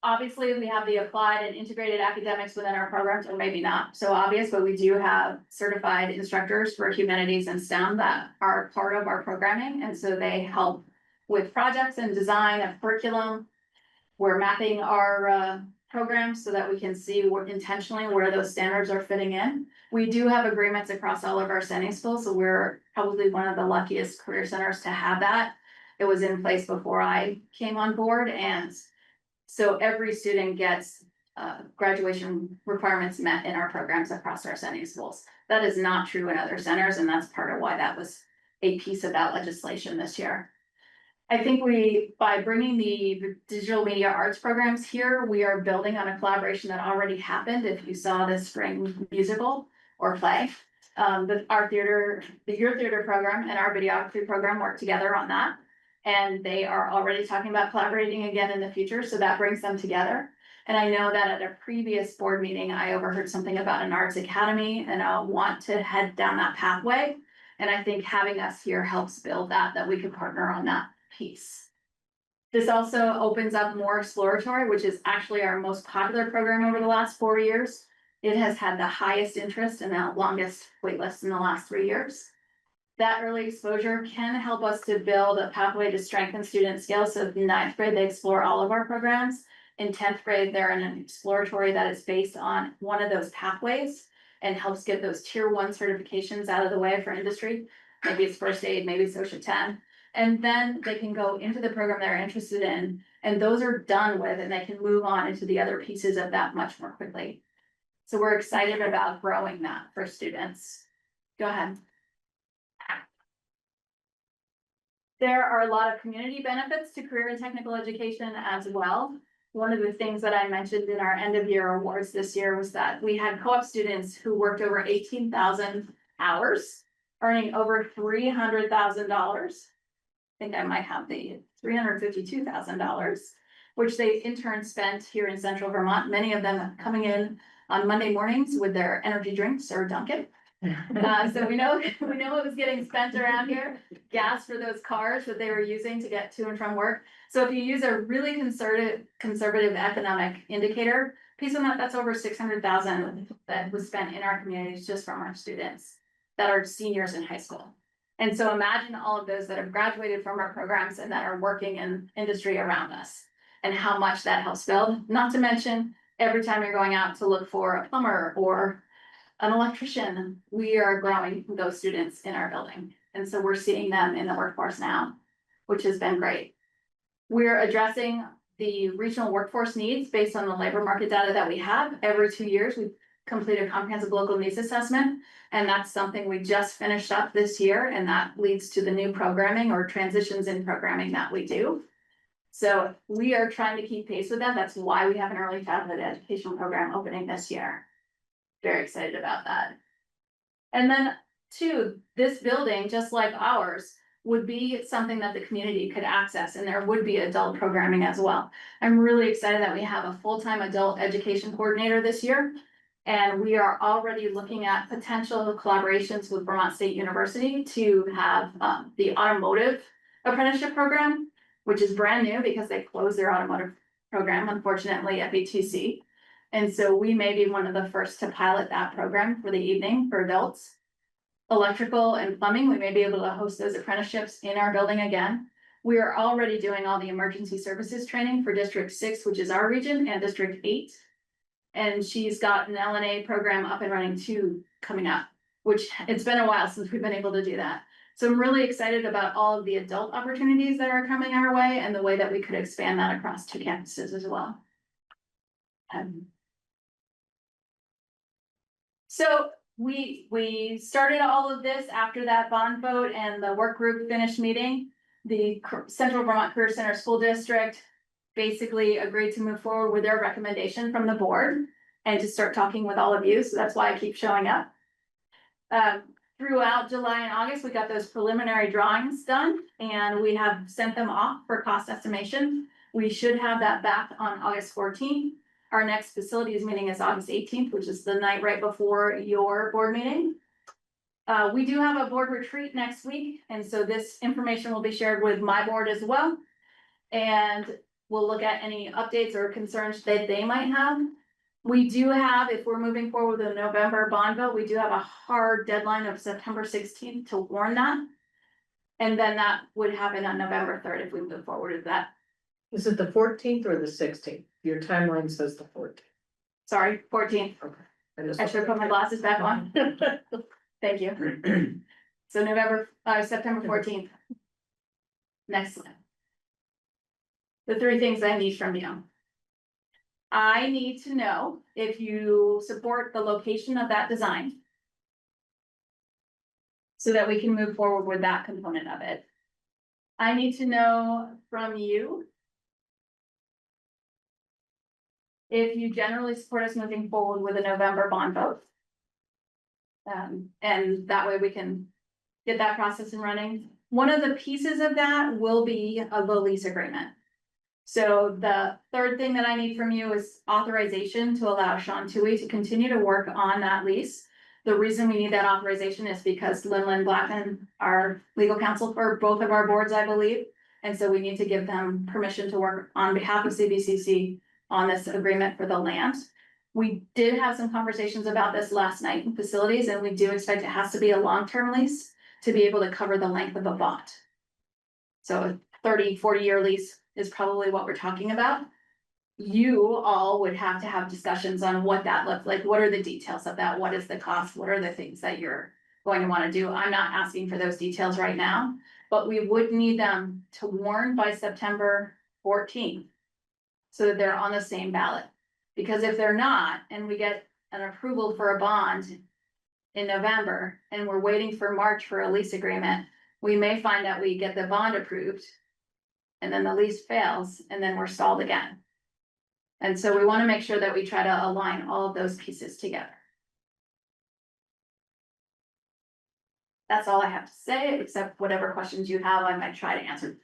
Obviously, we have the applied and integrated academics within our programs, or maybe not so obvious, but we do have certified instructors for humanities and STEM that are part of our programming, and so they help with projects and design of curriculum. We're mapping our programs so that we can see intentionally where those standards are fitting in. We do have agreements across all of our sending schools, so we're probably one of the luckiest career centers to have that. It was in place before I came on board, and so every student gets graduation requirements met in our programs across our sending schools. That is not true in other centers, and that's part of why that was a piece of that legislation this year. I think by bringing the digital media arts programs here, we are building on a collaboration that already happened. If you saw the spring musical or play, our theater, the Your Theater program and our videography program work together on that. And they are already talking about collaborating again in the future, so that brings them together. And I know that at a previous board meeting, I overheard something about an arts academy, and I'll want to head down that pathway. And I think having us here helps build that we could partner on that piece. This also opens up more exploratory, which is actually our most popular program over the last 4 years. It has had the highest interest and the longest wait list in the last 3 years. That early exposure can help us to build a pathway to strengthen student skills. So in 9th grade, they explore all of our programs. In 10th grade, they're in an exploratory that is based on one of those pathways and helps get those tier 1 certifications out of the way for industry. Maybe it's first aid, maybe social 10. And then they can go into the program they're interested in, and those are done with, and they can move on into the other pieces of that much more quickly. So we're excited about growing that for students. Go ahead. There are a lot of community benefits to career and technical education as well. One of the things that I mentioned in our end of year awards this year was that we had co-op students who worked over 18,000 hours, earning over $300,000. I think I might have the $352,000, which they in turn spent here in central Vermont, many of them coming in on Monday mornings with their energy drinks or Dunkin'. So we know it was getting spent around here, gas for those cars that they were using to get to and from work. So if you use a really conservative economic indicator, piece of that's over 600,000 that was spent in our communities just from our students that are seniors in high school. And so imagine all of those that have graduated from our programs and that are working in industry around us and how much that helps build. Not to mention every time you're going out to look for a plumber or an electrician, we are growing those students in our building. And so we're seeing them in the workforce now, which has been great. We're addressing the regional workforce needs based on the labor market data that we have. Every 2 years, we complete a comprehensive local needs assessment. And that's something we just finished up this year. And that leads to the new programming or transitions in programming that we do. So we are trying to keep pace with that. That's why we have an early childhood education program opening this year. Very excited about that. And then 2, this building, just like ours, would be something that the community could access, and there would be adult programming as well. I'm really excited that we have a full-time adult education coordinator this year. And we are already looking at potential collaborations with Vermont State University to have the automotive apprenticeship program, which is brand new because they closed their automotive program, unfortunately, at BTC. And so we may be one of the first to pilot that program for the evening for adults. Electrical and plumbing, we may be able to host those apprenticeships in our building again. We are already doing all the emergency services training for District 6, which is our region, and District 8. And she's got an LNA program up and running too coming up, which it's been a while since we've been able to do that. So I'm really excited about all of the adult opportunities that are coming our way and the way that we could expand that across 2 campuses as well. So we started all of this after that bond vote and the work group finished meeting. the Central Vermont Career Center School District basically agreed to move forward with their recommendation from the board and to start talking with all of you, so that's why I keep showing up. Throughout July and August, we got those preliminary drawings done and we have sent them off for cost estimation. We should have that back on August 14th. Our next facilities meeting is August 18th, which is the night right before your board meeting. We do have a board retreat next week, and so this information will be shared with my board as well. And we'll look at any updates or concerns that they might have. We do have, if we're moving forward with a November bond vote, we do have a hard deadline of September 16th to warn that. And then that would happen on November 3rd if we move forward with that. Is it the 14th or the 16th? Your timeline says the 14th. Sorry, 14th. Okay. I should put my glasses back on. Thank you. So September 14th. Next slide. The three things I need from you. I need to know if you support the location of that design. So that we can move forward with that component of it. I need to know from you if you generally support us moving forward with a November bond vote. And that way we can get that process in running. One of the pieces of that will be a low lease agreement. So the third thing that I need from you is authorization to allow Sean Tui to continue to work on that lease. The reason we need that authorization is because Lynn Blackman, our legal counsel for both of our boards, I believe. And so we need to give them permission to work on behalf of CVCC on this agreement for the land. We did have some conversations about this last night in facilities, and we do expect it has to be a long-term lease to be able to cover the length of a bond. So a 30-40-year lease is probably what we're talking about. You all would have to have discussions on what that looks like. What are the details of that? What is the cost? What are the things that you're going to want to do? I'm not asking for those details right now, but we would need them to warn by September 14th so that they're on the same ballot. Because if they're not, and we get an approval for a bond in November, and we're waiting for March for a lease agreement, we may find that we get the bond approved and then the lease fails, and then we're stalled again. And so we want to make sure that we try to align all of those pieces together. That's all I have to say, except whatever questions you have, I might try to answer.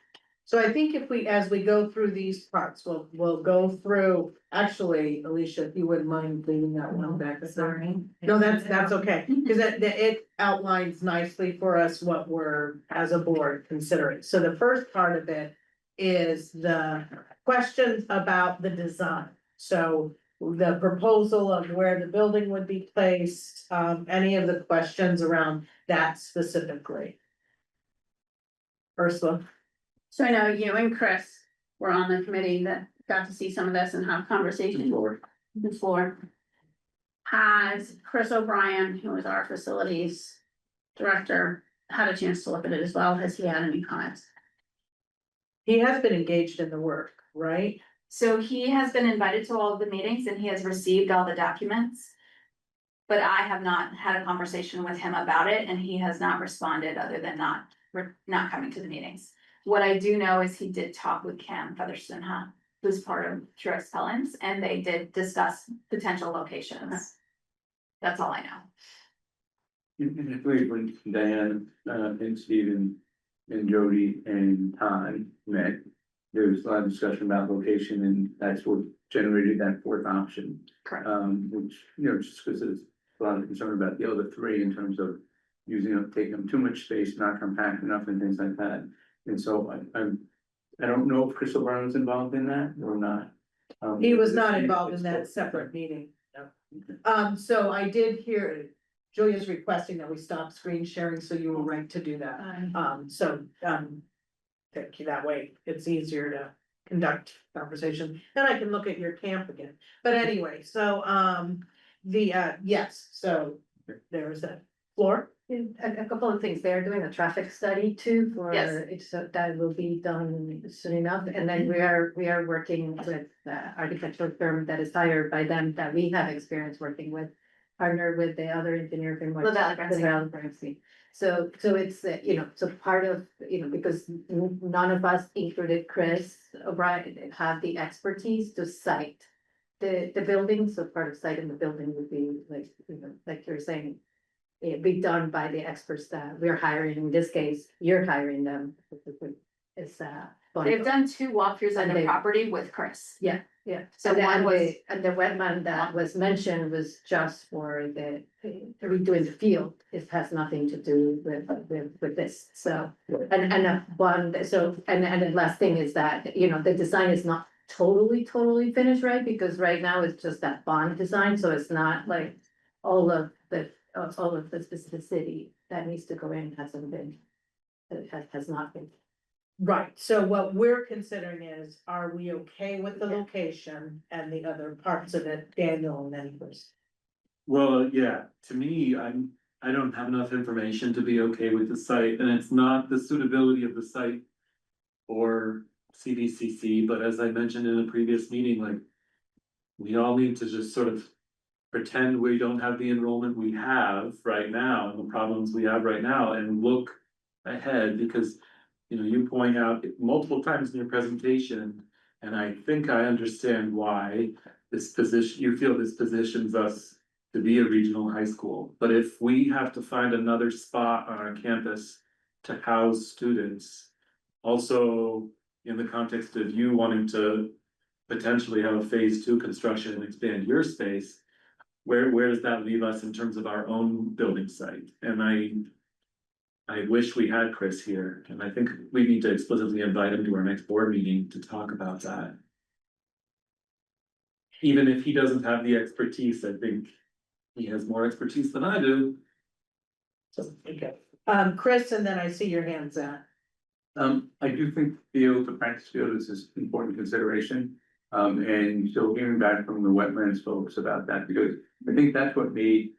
So I think if we, as we go through these parts, we'll go through, actually, Alicia, if you wouldn't mind leaving that one back. Sorry. No, that's okay, because it outlines nicely for us what we're, as a board, considering. So the first part of it is the questions about the design. So the proposal of where the building would be placed, any of the questions around that specifically. Ursula. So I know you and Chris were on the committee that got to see some of this and have conversations before. Has Chris O'Brien, who is our facilities director, had a chance to look at it as well? Has he had any comments? He has been engaged in the work, right? So he has been invited to all of the meetings and he has received all the documents. But I have not had a conversation with him about it and he has not responded other than not coming to the meetings. What I do know is he did talk with Cam Featherston, who's part of Truex Pellins, and they did discuss potential locations. That's all I know. And I believe when Diane, and Stephen and Jody and Todd met, there was a lot of discussion about location and that's what generated that fourth option. Correct. Which, you know, just because there's a lot of concern about the other three in terms of using up, taking up too much space, not compact enough and things like that. And so I don't know if Chris O'Brien was involved in that or not. He was not involved in that separate meeting. So I did hear Julia's requesting that we stop screen sharing, so you were right to do that. Thank you, that way it's easier to conduct conversation, and I can look at your camp again. But anyway, so yes, so there's that. Floor? A couple of things, they're doing a traffic study too for, Yes. it's, that will be done soon enough, and then we are working with the architectural firm that is hired by them that we have experience working with. partner with the other engineer firm. La Belle Grancy. La Belle Grancy. So it's, so part of, because none of us, included Chris O'Brien, have the expertise to site the building, so part of siting the building would be like, like you're saying, it be done by the experts that we're hiring, in this case, you're hiring them. It's They've done 2 walkthroughs on And the they- property with Chris. Yeah. So And one was, the wetland that was mentioned was just for the redoing the field. It has nothing to do with this, so. And the last thing is that, the design is not totally finished, right? Because right now it's just that bond design, so it's not like all of the specificity that needs to go in hasn't been, has not been. Right, so what we're considering is, are we okay with the location and the other parts of it, Daniel and then Chris? Well, yeah, to me, I don't have enough information to be okay with the site, and it's not the suitability of the site or CDCC, but as I mentioned in a previous meeting, like, we all need to just sort of pretend we don't have the enrollment we have right now and the problems we have right now and look ahead, because you point out multiple times in your presentation, and I think I understand why you feel this positions us to be a regional high school. But if we have to find another spot on our campus to house students, also in the context of you wanting to potentially have a phase 2 construction and expand your space, where does that leave us in terms of our own building site? And I wish we had Chris here, and I think we need to explicitly invite him to our next board meeting to talk about that. Even if he doesn't have the expertise, I think he has more expertise than I do. So, okay, Chris, and then I see your hands out. I do think the practice field is an important consideration. And so hearing back from the wetlands folks about that, because I think that's what made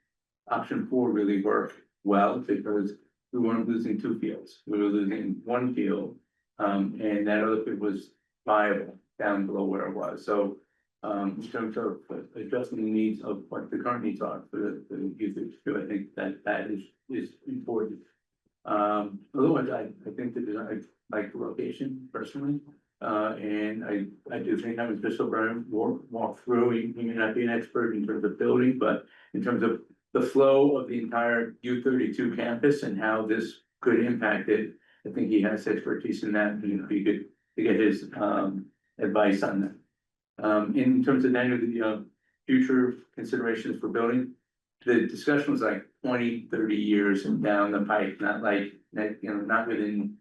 option 4 really work well, because we weren't losing 2 fields, we were losing 1 field. And that other field was viable down below where it was, so. In terms of addressing the needs of what the current needs are for the usage, I think that is important. Otherwise, I think that I like the location personally. And I do think having Mr. Brown walk through, he may not be an expert in terms of building, but in terms of the flow of the entire U32 campus and how this could impact it, I think he has expertise in that, and it'd be good to get his advice on that. In terms of the future considerations for building, the discussion was like 20-30 years and down the pipe, not like, not within.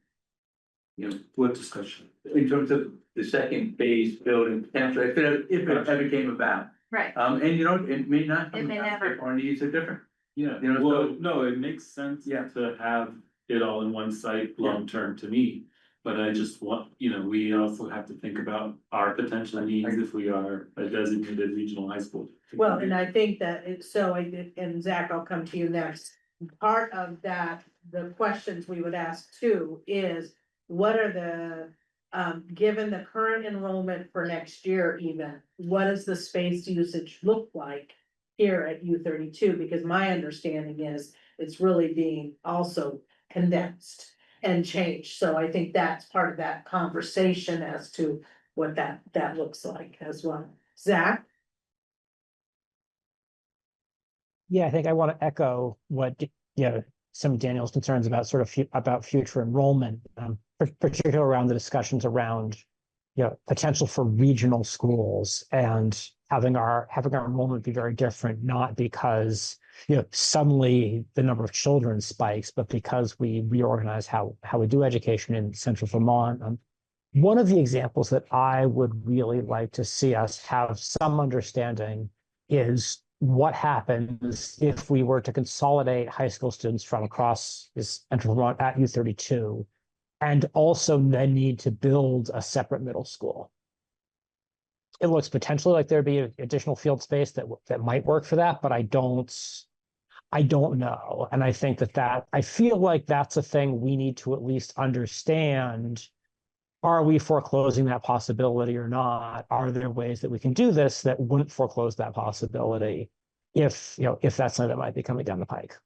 What discussion? In terms of the second phase building potentially, if it ever came about. right, And it may not. It may come about never. if our needs are different. Yeah, So- no, it makes sense to have it all in one site long-term to me. But I just want, we also have to think about our potential needs if we are a designated regional high school. Well, and I think that and Zach, I'll come to you next. Part of that, the questions we would ask too is, what are given the current enrollment for next year even, what does the space usage look like here at U32? Because my understanding is it's really being also condensed and changed. So I think that's part of that conversation as to what that looks like as well. Zach? Yeah, I think I want to echo what, some of Daniel's concerns about about future enrollment, particularly around the discussions around, potential for regional schools and having our enrollment be very different, not because, suddenly the number of children spikes, but because we reorganize how we do education in central Vermont. One of the examples that I would really like to see us have some understanding is what happens if we were to consolidate high school students from across central Vermont at U32 and also then need to build a separate middle school. It looks potentially like there'd be additional field space that might work for that, but I don't know. And I think I feel like that's a thing we need to at least understand. Are we foreclosing that possibility or not? Are there ways that we can do this that wouldn't foreclose that possibility? if, if that's something that might be coming down the pike.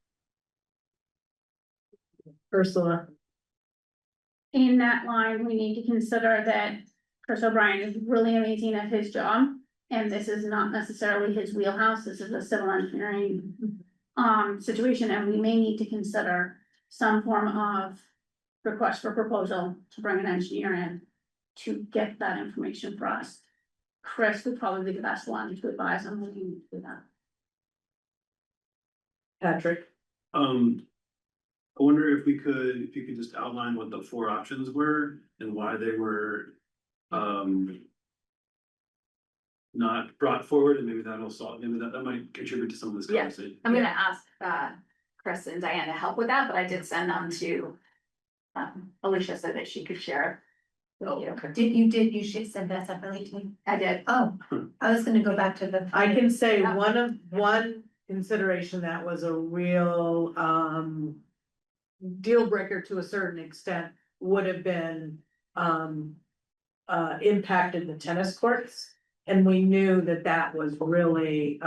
Ursula. In that line, we need to consider that Chris O'Brien is really amazing at his job. And this is not necessarily his wheelhouse, this is a civil engineering situation, and we may need to consider some form of request for proposal to bring an engineer in to get that information for us. Chris would probably be the best one to advise on looking to do that. Patrick. I wonder if you could just outline what the four options were and why they were, not brought forward, and maybe that'll solve, maybe that might contribute to some of this Yeah. conversation. I'm gonna ask Chris and Diane to help with that, but I did send them to Alicia so that she could share. Oh, With you. you should send that separately to me. I did. Oh, I was gonna go back to the. I can say one consideration that was a real deal breaker to a certain extent would have been impacted the tennis courts. And we knew that that was really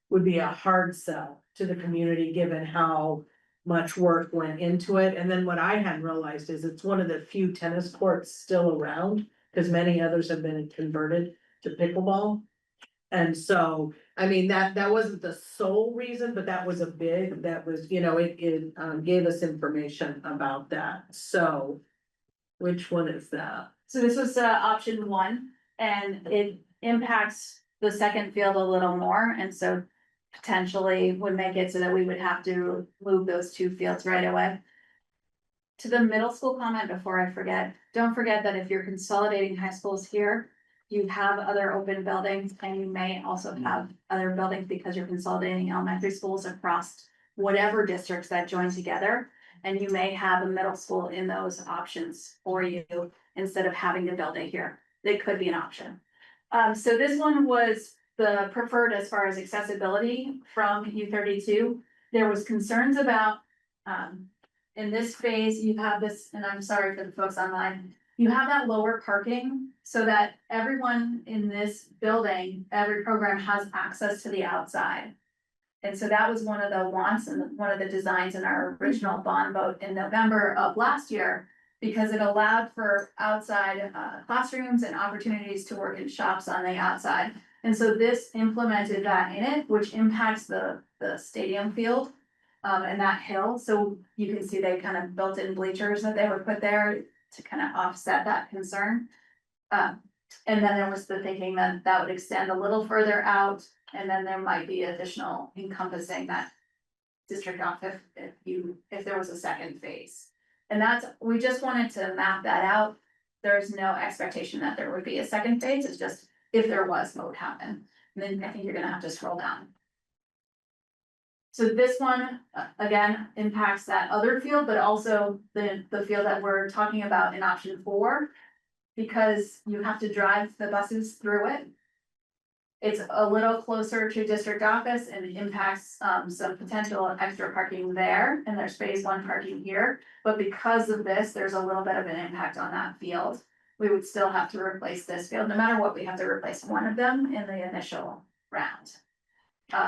would be a hard sell to the community, given how much work went into it. And then what I hadn't realized is it's one of the few tennis courts still around, because many others have been converted to pickleball. And so, I mean, that wasn't the sole reason, but that was it gave us information about that. So which one is that? So this was option one, and it impacts the second field a little more, and so potentially would make it so that we would have to move those two fields right away. To the middle school comment, before I forget, don't forget that if you're consolidating high schools here, you have other open buildings, and you may also have other buildings because you're consolidating elementary schools across whatever districts that join together. And you may have a middle school in those options for you instead of having to build it here. They could be an option. So this one was the preferred as far as accessibility from U32. There was concerns about, in this phase, you have this, and I'm sorry for the folks online, you have that lower parking so that everyone in this building, every program has access to the outside. And so that was one of the wants and one of the designs in our original bond vote in November of last year, because it allowed for outside classrooms and opportunities to work in shops on the outside. And so this implemented that in it, which impacts the stadium field and that hill. So you can see they kind of built in bleachers that they would put there to kind of offset that concern. And then there was the thinking that that would extend a little further out, and then there might be additional encompassing that district off if there was a second phase. And that's, we just wanted to map that out. There's no expectation that there would be a second phase, it's just if there was, what would happen. And then I think you're gonna have to scroll down. So this one, again, impacts that other field, but also the field that we're talking about in option 4. Because you have to drive the buses through it. It's a little closer to district office and it impacts some potential extra parking there, and there's phase 1 parking here. But because of this, there's a little bit of an impact on that field. We would still have to replace this field, no matter what, we have to replace one of them in the initial round.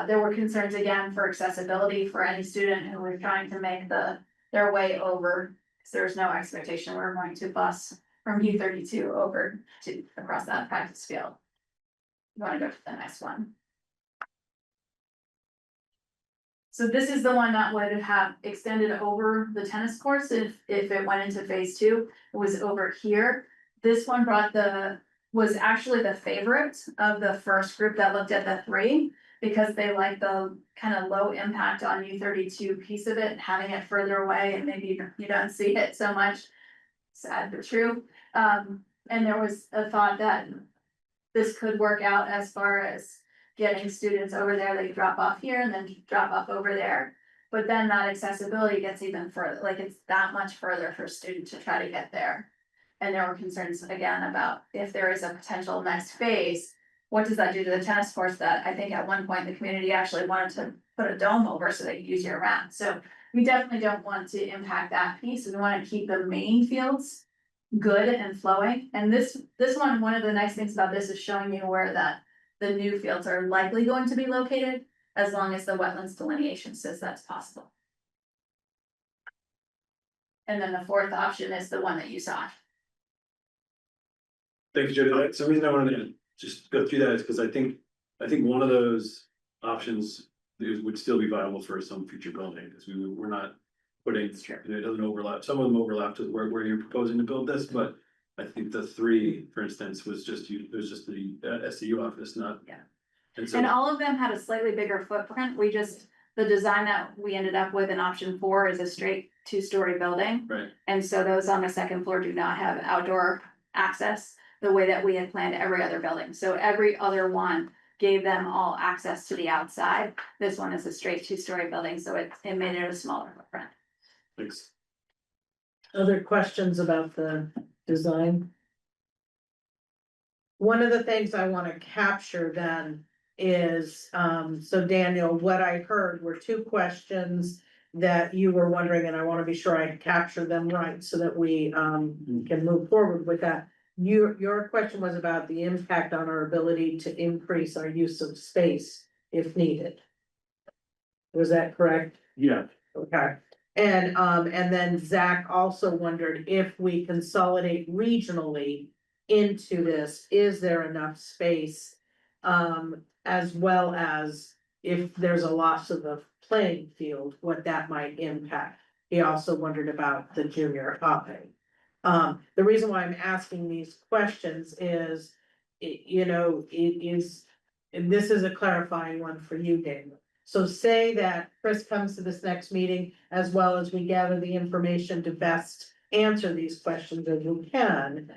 There were concerns again for accessibility for any student who were trying to make their way over. Because there's no expectation we're going to bus from U32 over to across that practice field. You wanna go to the next one? So this is the one that would have extended over the tennis courts if it went into phase 2, it was over here. This one was actually the favorite of the first group that looked at the 3. Because they like the kind of low impact on U32 piece of it, having it further away, and maybe you don't see it so much. Sad but true. And there was a thought that this could work out as far as getting students over there, they drop off here and then drop off over there. But then that accessibility gets even further, like it's that much further for students to try to get there. And there were concerns again about if there is a potential next phase, what does that do to the tennis courts that I think at one point the community actually wanted to put a dome over so they could use year round. So we definitely don't want to impact that piece. We want to keep the main fields good and flowing. And this one of the nice things about this is showing you where the new fields are likely going to be located. as long as the wetlands delineation says that's possible. And then the fourth option is the one that you saw. Thank you, Jody. That's the reason I wanted to just go through that is because I think one of those options would still be viable for some future building, because we're not putting, it doesn't overlap, some of them overlap to where you're proposing to build this, but I think the three, for instance, was just the SCU office, not. Yeah. And so. And all of them had a slightly bigger footprint. The design that we ended up with in option 4 is a straight 2-story building. Right. And so those on the second floor do not have outdoor access the way that we had planned every other building. So every other one gave them all access to the outside. This one is a straight 2-story building, so it made it a smaller footprint. Thanks. Other questions about the design? One of the things I wanna capture then is, so Daniel, what I heard were 2 questions that you were wondering, and I wanna be sure I capture them right so that we, can move forward with that. Your question was about the impact on our ability to increase our use of space if needed. Was that correct? Yeah. Okay, and then Zach also wondered if we consolidate regionally into this, is there enough space? As well as if there's a loss of the playing field, what that might impact. He also wondered about the junior high. The reason why I'm asking these questions is, and this is a clarifying one for you, Daniel. So say that Chris comes to this next meeting, as well as we gather the information to best answer these questions as we can.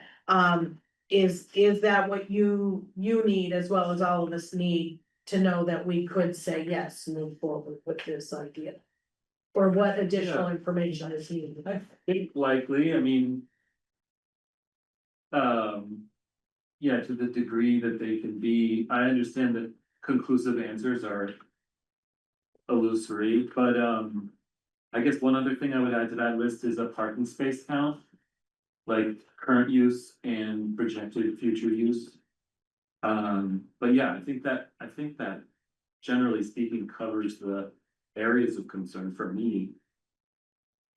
Is that what you need, as well as all of us need, to know that we could say, yes, move forward with this idea? Or what additional information is needed? I think likely, I mean. Yeah, to the degree that they can be, I understand that conclusive answers are illusory, but I guess one other thing I would add to that list is a parking space count. Like current use and projected future use. But yeah, I think that generally speaking covers the areas of concern for me.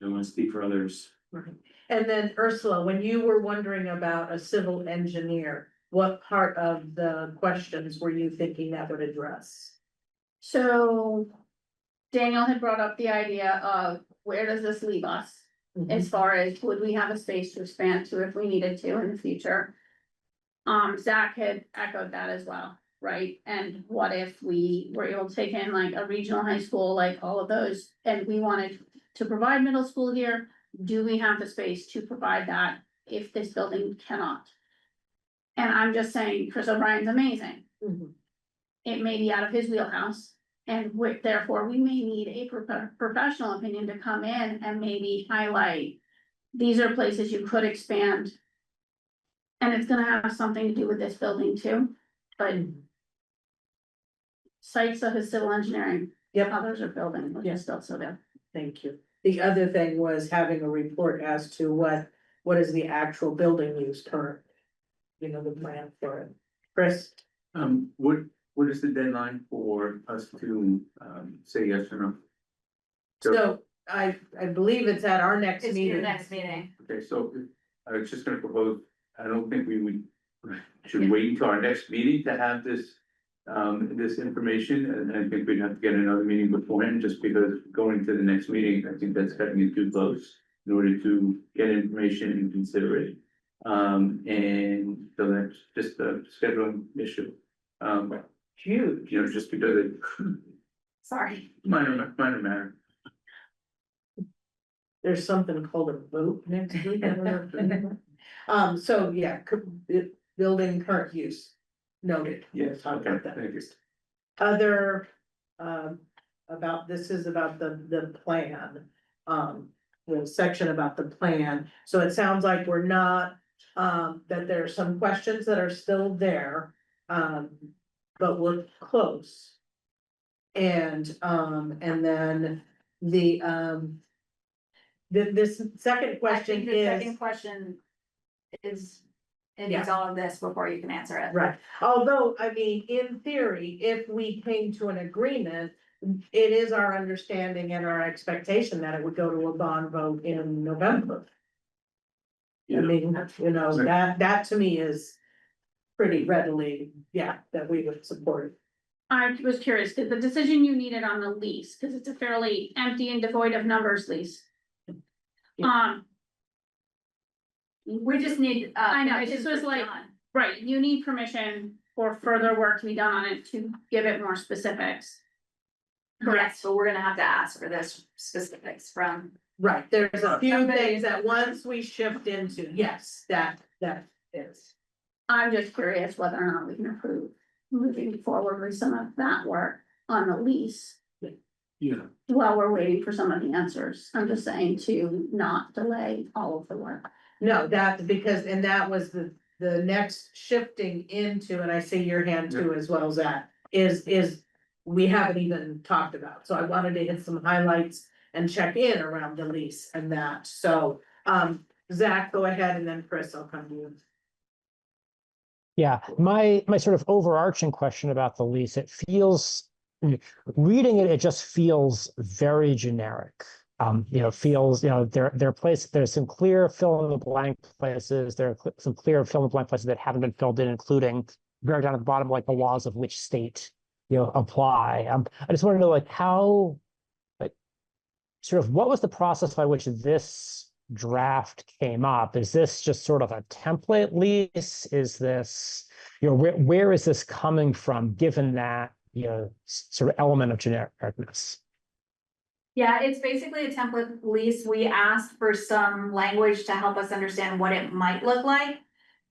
I don't want to speak for others. Right. And then Ursula, when you were wondering about a civil engineer, what part of the questions were you thinking that would address? So Daniel had brought up the idea of where does this leave us? As far as would we have a space to expand to if we needed to in the future? Zach had echoed that as well, right? And what if we were able to take in like a regional high school, like all of those, and we wanted to provide middle school here? Do we have the space to provide that if this building cannot? And I'm just saying, Chris O'Brien's amazing. It may be out of his wheelhouse. And therefore, we may need a professional opinion to come in and maybe highlight, these are places you could expand. And it's gonna have something to do with this building too, but. Sites of his civil engineering. Yep. Others are building, which is still so there. Thank you. The other thing was having a report as to what is the actual building use current. The plan for it. Chris? What is the deadline for us to say yes or no? So I believe it's at our next It's meeting. your next meeting. Okay, so I was just gonna propose, I don't think should wait until our next meeting to have this. This information, and I think we'd have to get another meeting beforehand, just because going to the next meeting, I think that's cutting it too close. In order to get information and consider it. And so that's just a scheduling issue. Huge. Just because it. Sorry. Minor matter. There's something called a vote next week. So yeah, building current use. Noted. Yes, Talk okay, about that. thank you. Other, this is about the plan. The section about the plan, so it sounds like we're not, that there are some questions that are still there. But we're close. And then this second I question think the is. second question is it needs all of this before you can answer it. Right, although, I mean, in theory, if we came to an agreement, it is our understanding and our expectation that it would go to a bond vote in November. I mean, you know, that to me is pretty readily, yeah, that we would support it. I was curious, because the decision you needed on the lease, because it's a fairly empty and devoid of numbers lease. We just need, I know, permission this was for like- John. Right, you need permission for further work to be done on it to give it more specifics. Yes, but we're gonna have to ask for this specifics from. Right, there's a few Somebody- things that once we shift into, yes, that is. I'm just curious whether or not we can approve moving forward with some of that work on the lease. Yeah. While we're waiting for some of the answers, I'm just saying to not delay all of the work. No, that, because, and that was the next shifting into, and I see your hand too, as well as that, is we haven't even talked about, so I wanted to hit some highlights and check in around the lease and that, so, Zach, go ahead, and then Chris, I'll come to you. Yeah, my sort of overarching question about the lease, it feels, reading it, it just feels very generic. You know, feels, you know, there's some clear fill in the blank places, there are some clear fill in the blank places that haven't been filled in, including very down at the bottom, like the laws of which state, you know, apply. I just want to know, like, how, like, sort of what was the process by which this draft came up? Is this just sort of a template lease? Is this, you know, where is this coming from, given that, you know, sort of element of genericness? Yeah, it's basically a template lease. We asked for some language to help us understand what it might look like.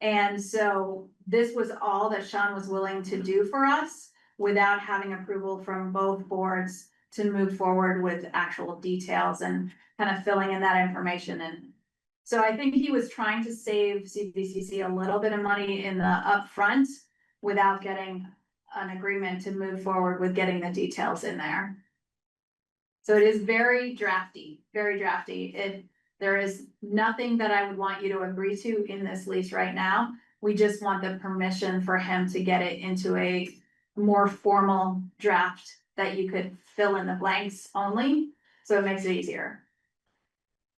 And so this was all that Sean was willing to do for us without having approval from both boards to move forward with actual details and kind of filling in that information. And so I think he was trying to save CVCC a little bit of money in the upfront without getting an agreement to move forward with getting the details in there. So it is very drafty, very drafty. There is nothing that I would want you to agree to in this lease right now. We just want the permission for him to get it into a more formal draft that you could fill in the blanks only, so it makes it easier.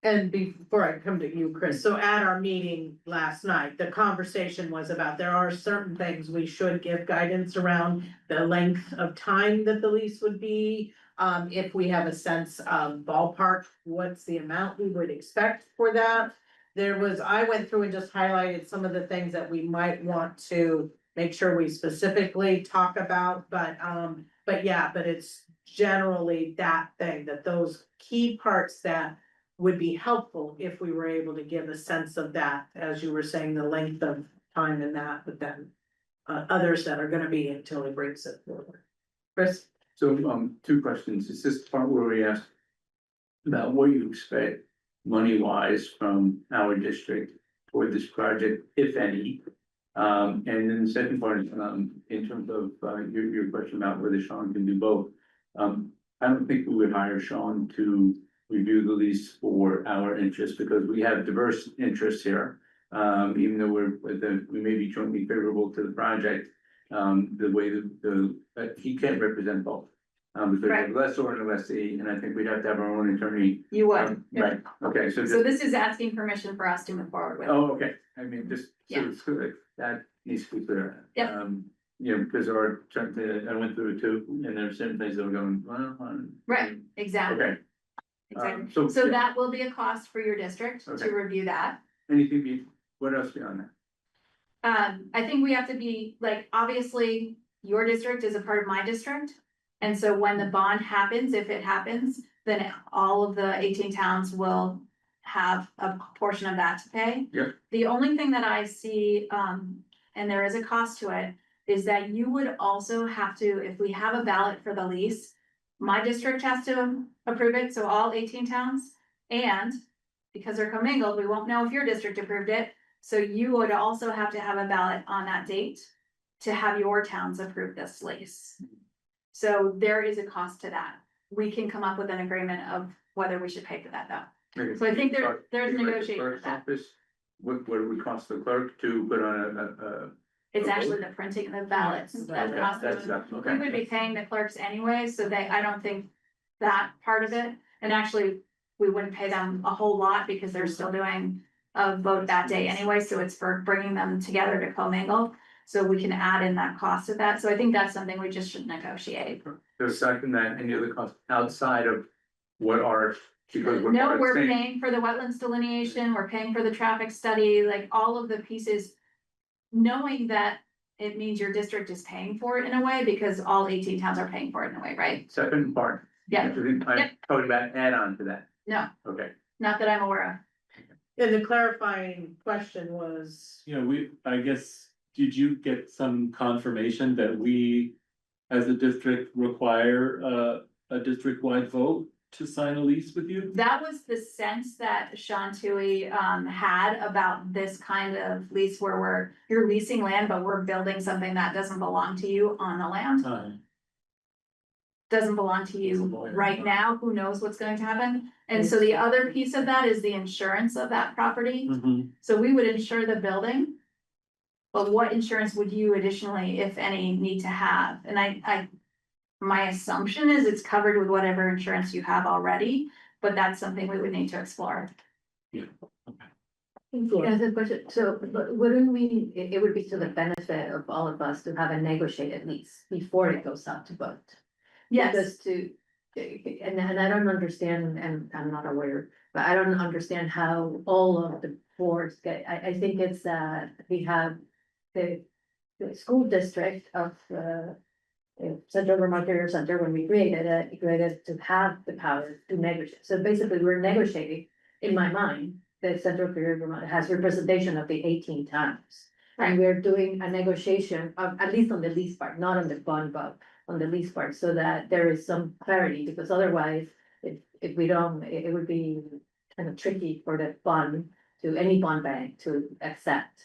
And before I come to you, Chris, so at our meeting last night, the conversation was about, there are certain things we should give guidance around the length of time that the lease would be. If we have a sense of ballpark, what's the amount we would expect for that? I went through and just highlighted some of the things that we might want to make sure we specifically talk about, but it's generally that thing, that those key parts that would be helpful if we were able to give a sense of that, as you were saying, the length of time in that, but then others that are gonna be until he brings it forward. Chris? So, two questions. Is this the part where we asked about what you expect money-wise from our district for this project, if any? And then the second part is, in terms of, your question about whether Sean can do both. I don't think we would hire Sean to review the lease for our interest, because we have diverse interests here. Even though we may be jointly favorable to the project, the way he can't represent both. Because we have lessor and a lessee, and I think we'd have to have our own attorney. You would. Right, okay, so. So this is asking permission for us to move forward with. Oh, okay, I mean, just, so it's clear, that needs to be clear. Yep. You know, because I went through it too, and there are certain things that were going, well. Right, exactly, Okay, exactly. So that will be a cost for your district to Okay. review that. what else beyond that? I think we have to be, like, obviously, your district is a part of my district. And so when the bond happens, if it happens, then all of the 18 towns will have a portion of that to pay. Yep. The only thing that I see, and there is a cost to it, is that you would also have to, if we have a ballot for the lease, my district has to approve it, so all 18 towns. And because they're commingled, we won't know if your district approved it. So you would also have to have a ballot on that date to have your towns approve this lease. So there is a cost to that. We can come up with an agreement of whether we should pay for that though. So I think there's negotiation with that. what it would cost the clerk to put on It's actually the printing of the ballots. that costs that's, them. We okay. would be paying the clerks anyway, so I don't think that part of it, and actually, we wouldn't pay them a whole lot because they're still doing a vote that day anyway, so it's for bringing them together to commingle. So we can add in that cost of that, so I think that's something we just should negotiate. The second that any other cost outside of what are, because we're. No, part of we're the same- paying for the wetlands delineation, we're paying for the traffic study, like all of the pieces. Knowing that it means your district is paying for it in a way, because all 18 towns are paying for it in a way, right? Second part. Yeah. I'm talking about add-on to that, No, okay. not that I'm aware And the clarifying question was, You know, I guess, did you get some confirmation that we, as a district, require a district-wide vote to sign a lease with you? of. That was the sense that Sean Tui had about this kind of lease where you're leasing land, but we're building something that doesn't belong to you on the land. Doesn't belong to you right now, who knows what's going to happen? And so the other piece of that is the insurance of that property. Mhm. So we would insure the building. But what insurance would you additionally, if any, need to have? And my assumption is it's covered with whatever insurance you have already, but that's something we would need to explore. Yeah, the question, so but wouldn't we, it would be to the benefit of all of us to have a negotiated lease before it goes out to vote. Yes, Because and I don't understand, and I'm not aware, but I don't understand how all of the boards get, I think it's that we have the school district of Central Vermont Career Center, when we created to have the power to negotiate. So basically, we're negotiating, in my mind, the Central Career Vermont has representation of the 18 towns. And we're doing a negotiation of, at least on the lease part, not on the bond vote, on the lease part, so that there is some clarity, because otherwise, if we don't, it would be kind of tricky for the bond any bond bank to accept.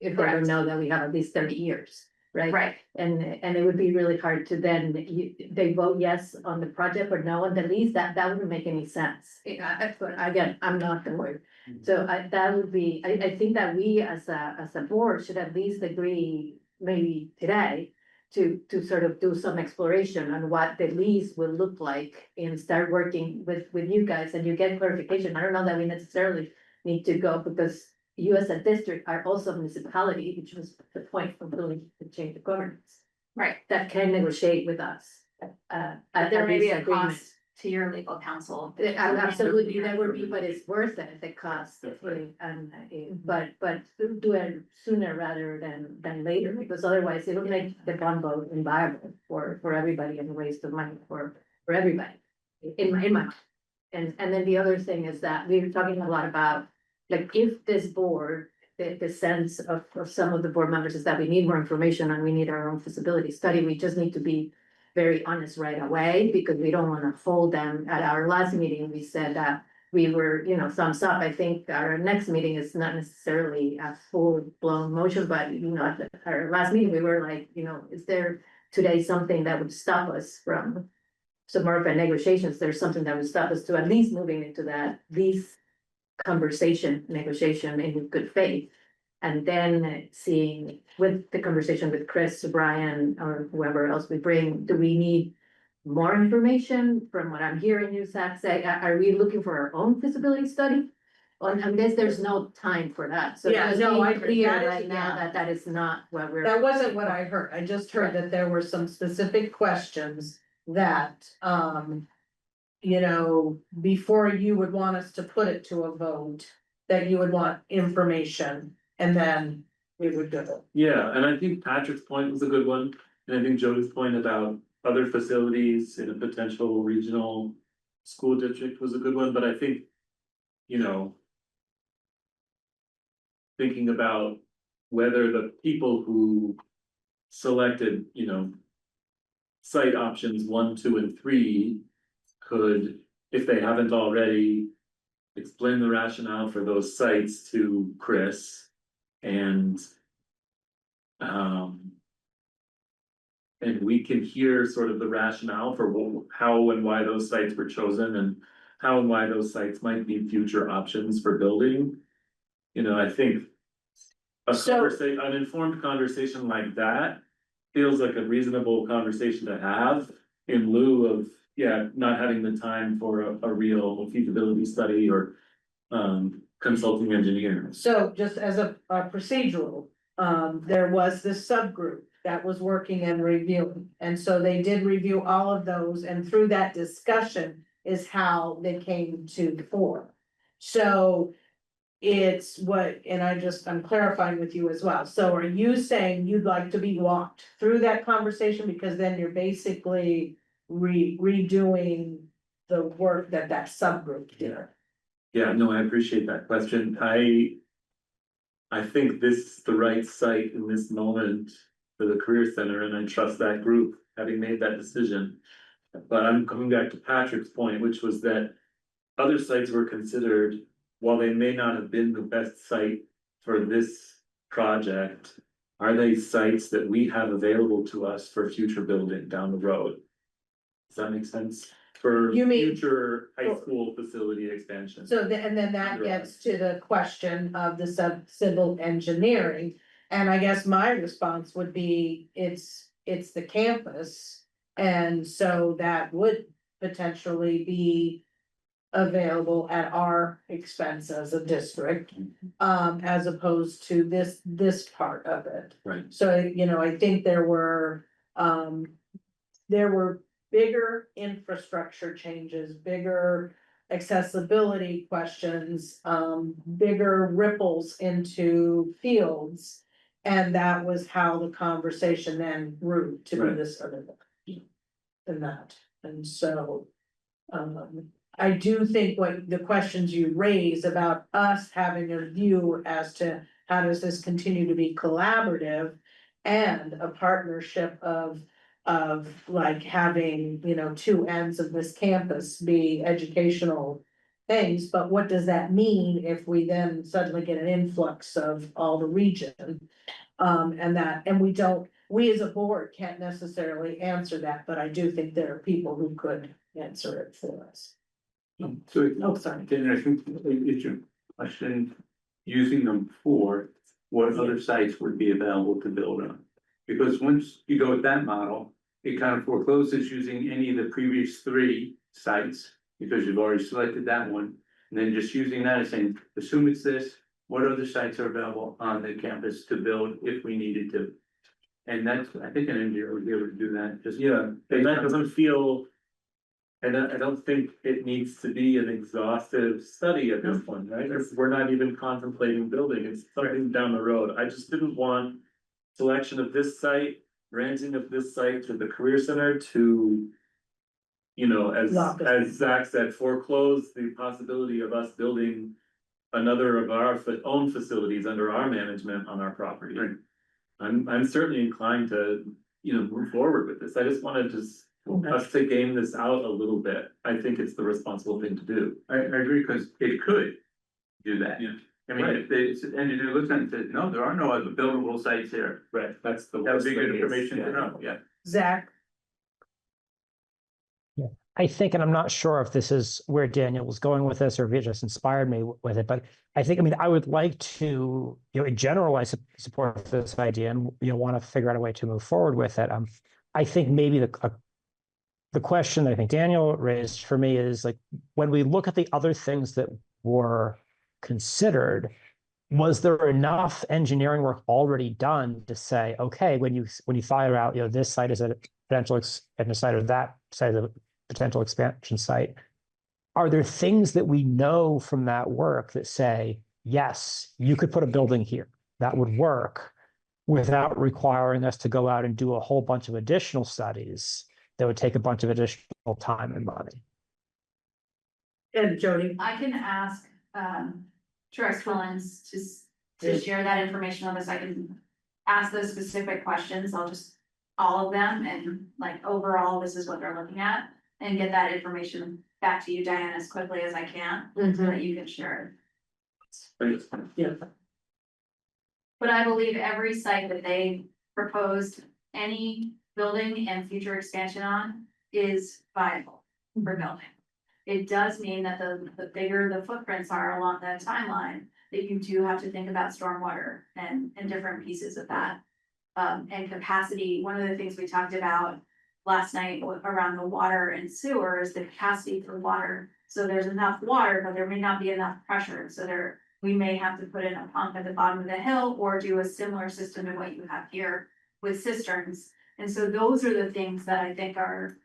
If they don't Correct. know that we have at least 30 years, right? right. And it would be really hard to then, they vote yes on the project or no on the lease, that wouldn't make any sense. But again, I'm not the lawyer. So that would be, I think that we as a board should at least agree, maybe today, to sort of do some exploration on what the lease will look like and start working with you guys, and you get clarification. I don't know that we necessarily need to go, because you as a district are also a municipality, which was the point of building to change the governance, Right, that can negotiate with us. but there may be a agreement. cost to your legal counsel. Absolutely, there would be, but it's worth it, the cost, but do it sooner rather than later, because otherwise it'll make the bond vote inviable for everybody, and a waste of money for everybody, in my mind. And then the other thing is that we were talking a lot about, like, if this board, the sense of some of the board members is that we need more information and we need our own feasibility study, we just need to be very honest right away, because we don't wanna hold them. At our last meeting, we said that we were, thumbs up. I think our next meeting is not necessarily a full blown motion, but at our last meeting, we were like, is there today something that would stop us from some more of a negotiations? There's something that would stop us to at least moving into that lease negotiation in good faith. And then seeing with the conversation with Chris, Brian, or whoever else we bring, do we need more information? From what I'm hearing you, Zach, say, are we looking for our own feasibility study? On this, there's no time for that, so Yeah, just no, being I agree. clear That is- right now yeah. that is not what we're. that wasn't what I heard. I just heard that there were some specific questions that, before you would want us to put it to a vote, that you would want information, and then we would do it. Yeah, and I think Patrick's point was a good one, and I think Jody's point about other facilities in a potential regional school district was a good one, but I think, thinking about whether the people who selected, site options 1, 2, and 3 could, if they haven't already, explain the rationale for those sites to Chris and we can hear sort of the rationale for how and why those sites were chosen, and how and why those sites might be future options for building. You know, I think. A So- conversation, an informed conversation like that feels like a reasonable conversation to have in lieu of, yeah, not having the time for a real feasibility study or. Consulting engineer. So just as a procedural, there was this subgroup that was working and reviewing. And so they did review all of those, and through that discussion is how they came to the fore. So it's what, and I'm clarifying with you as well. So are you saying you'd like to be walked through that conversation? Because then you're basically redoing the work that subgroup did. Yeah, no, I appreciate that question. I think this is the right site in this moment for the Career Center, and I trust that group, having made that decision. But I'm coming back to Patrick's point, which was that other sites were considered, while they may not have been the best site for this project, are they sites that we have available to us for future building down the road? Does that make sense? For You mean- future high school facility expansion? So and then that gets to the question of the civil engineering. And I guess my response would be, it's the campus. And so that would potentially be available at our expense as a district. As opposed to this part of it. Right. So, you know, I think there were bigger infrastructure changes, bigger accessibility questions, bigger ripples into fields. And that was how the conversation then grew to be Right. this other than that. And so, I do think what the questions you raise about us having a view as to how does this continue to be collaborative and a partnership of like having, you know, two ends of this campus be educational things, but what does that mean if we then suddenly get an influx of all the region? And we as a board can't necessarily answer that, but I do think there are people who could answer it for us. So, Oh, sorry. then I think it's your question, using them for what other sites would be available to build on. Because once you go with that model, it kind of forecloses using any of the previous three sites, because you've already selected that one. And then just using that and saying, assume it's this, what other sites are available on the campus to build if we needed to? And that's, I think an engineer would be able to do that, just. Yeah, and that doesn't feel. And I don't think it needs to be an exhaustive study at this point, right? If we're not even contemplating building, it's something down the road. I just didn't want. Selection of this site, granting of this site to the Career Center to. You know, as Zach said, foreclose the possibility of us building. Another of our own facilities under our management on our property. Right. I'm certainly inclined to, you know, move forward with this. I just wanted us to game this out a little bit. I think it's the responsible thing to do. I agree, because it could do that. Yeah. I mean, if the engineer looks at it and says, no, there are no other buildable sites here. Right, that's the. That would be worst good thing is, information yeah. to know, yeah. Zach, I think, and I'm not sure if this is where Daniel was going with this or if it just inspired me with it, but I think, I mean, I would like to, you know, in general, I support this idea and, you know, want to figure out a way to move forward with it. I think maybe the question that I think Daniel raised for me is like, when we look at the other things that were considered, was there enough engineering work already done to say, okay, when you fire out, you know, this site is a potential and the site of that site is a potential expansion site, are there things that we know from that work that say, yes, you could put a building here that would work without requiring us to go out and do a whole bunch of additional studies that would take a bunch of additional time and money? and Jody, I can ask, Truex Collins to share that information with us. I can ask those specific questions. I'll just, all of them, and like overall, this is what they're looking at. And get that information back to you, Diane, as quickly as I can, so that you can share it. yeah, But I believe every site that they proposed any building and future expansion on is viable for building. it does mean that the bigger the footprints are along that timeline, that you do have to think about stormwater and different pieces of that. And capacity, one of the things we talked about last night around the water and sewer is the capacity for water. So there's enough water, but there may not be enough pressure, so we may have to put in a pump at the bottom of the hill or do a similar system to what you have here with cisterns. And so those are the things that I think are,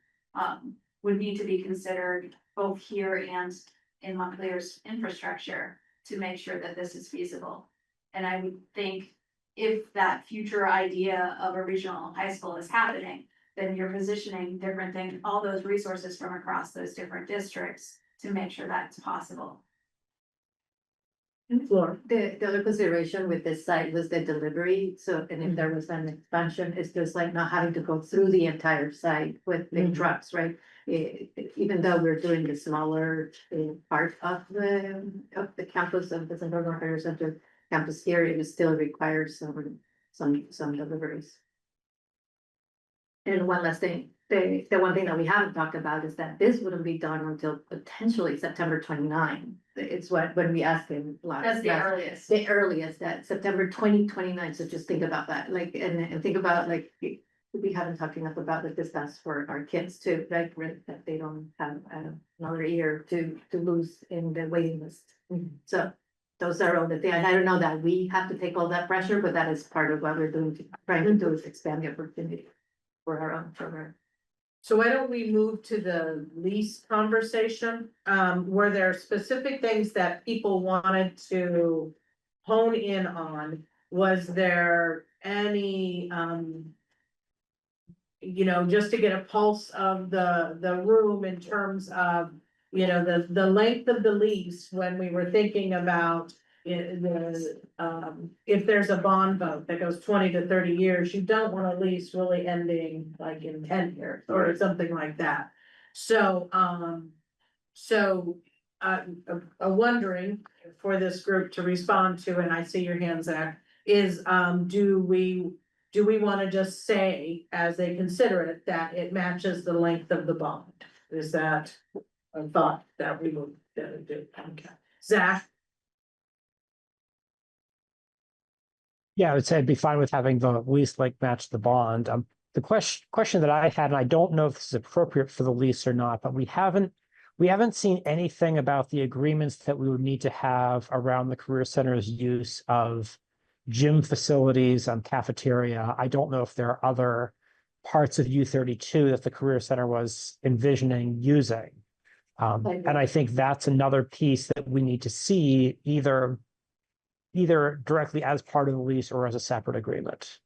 would need to be considered both here and in Montclair's infrastructure to make sure that this is feasible. And I would think if that future idea of a regional high school is happening, then you're positioning different things, all those resources from across those different districts to make sure that's possible. Floor. The other consideration with this site was the delivery, so, and if there was an expansion, it's just like not having to go through the entire site with big trucks, right? Even though we're doing the smaller part of the campus of the Central North Area Center campus here, it still requires some deliveries. And one last thing, the one thing that we haven't talked about is that this wouldn't be done until potentially September 29. It's when we asked him last. That's the earliest. The earliest, that September 2029, so just think about that, like, and think about, like, we haven't talked enough about the distance for our kids too, right? That they don't have another year to lose in the waiting list. So those are all the things, and I don't know that we have to take all that pressure, but that is part of what we're doing, trying to do is expand the opportunity for our own children. So why don't we move to the lease conversation? Were there specific things that people wanted to hone in on? Was there any, just to get a pulse of the room in terms of, the length of the lease when we were thinking about if there's a bond vote that goes 20 to 30 years, you don't want a lease really ending like in 10 years or something like that. So, wondering for this group to respond to, and I see your hands, Zach, is, do we want to just say, as they consider it, that it matches the length of the bond? Is that a thought that we will do? Okay. Zach? Yeah, I would say I'd be fine with having the lease like match the bond. The question that I had, and I don't know if this is appropriate for the lease or not, but we haven't seen anything about the agreements that we would need to have around the Career Center's use of gym facilities and cafeteria. I don't know if there are other parts of U32 that the Career Center was envisioning using. And I think that's another piece that we need to see either directly as part of the lease or as a separate agreement.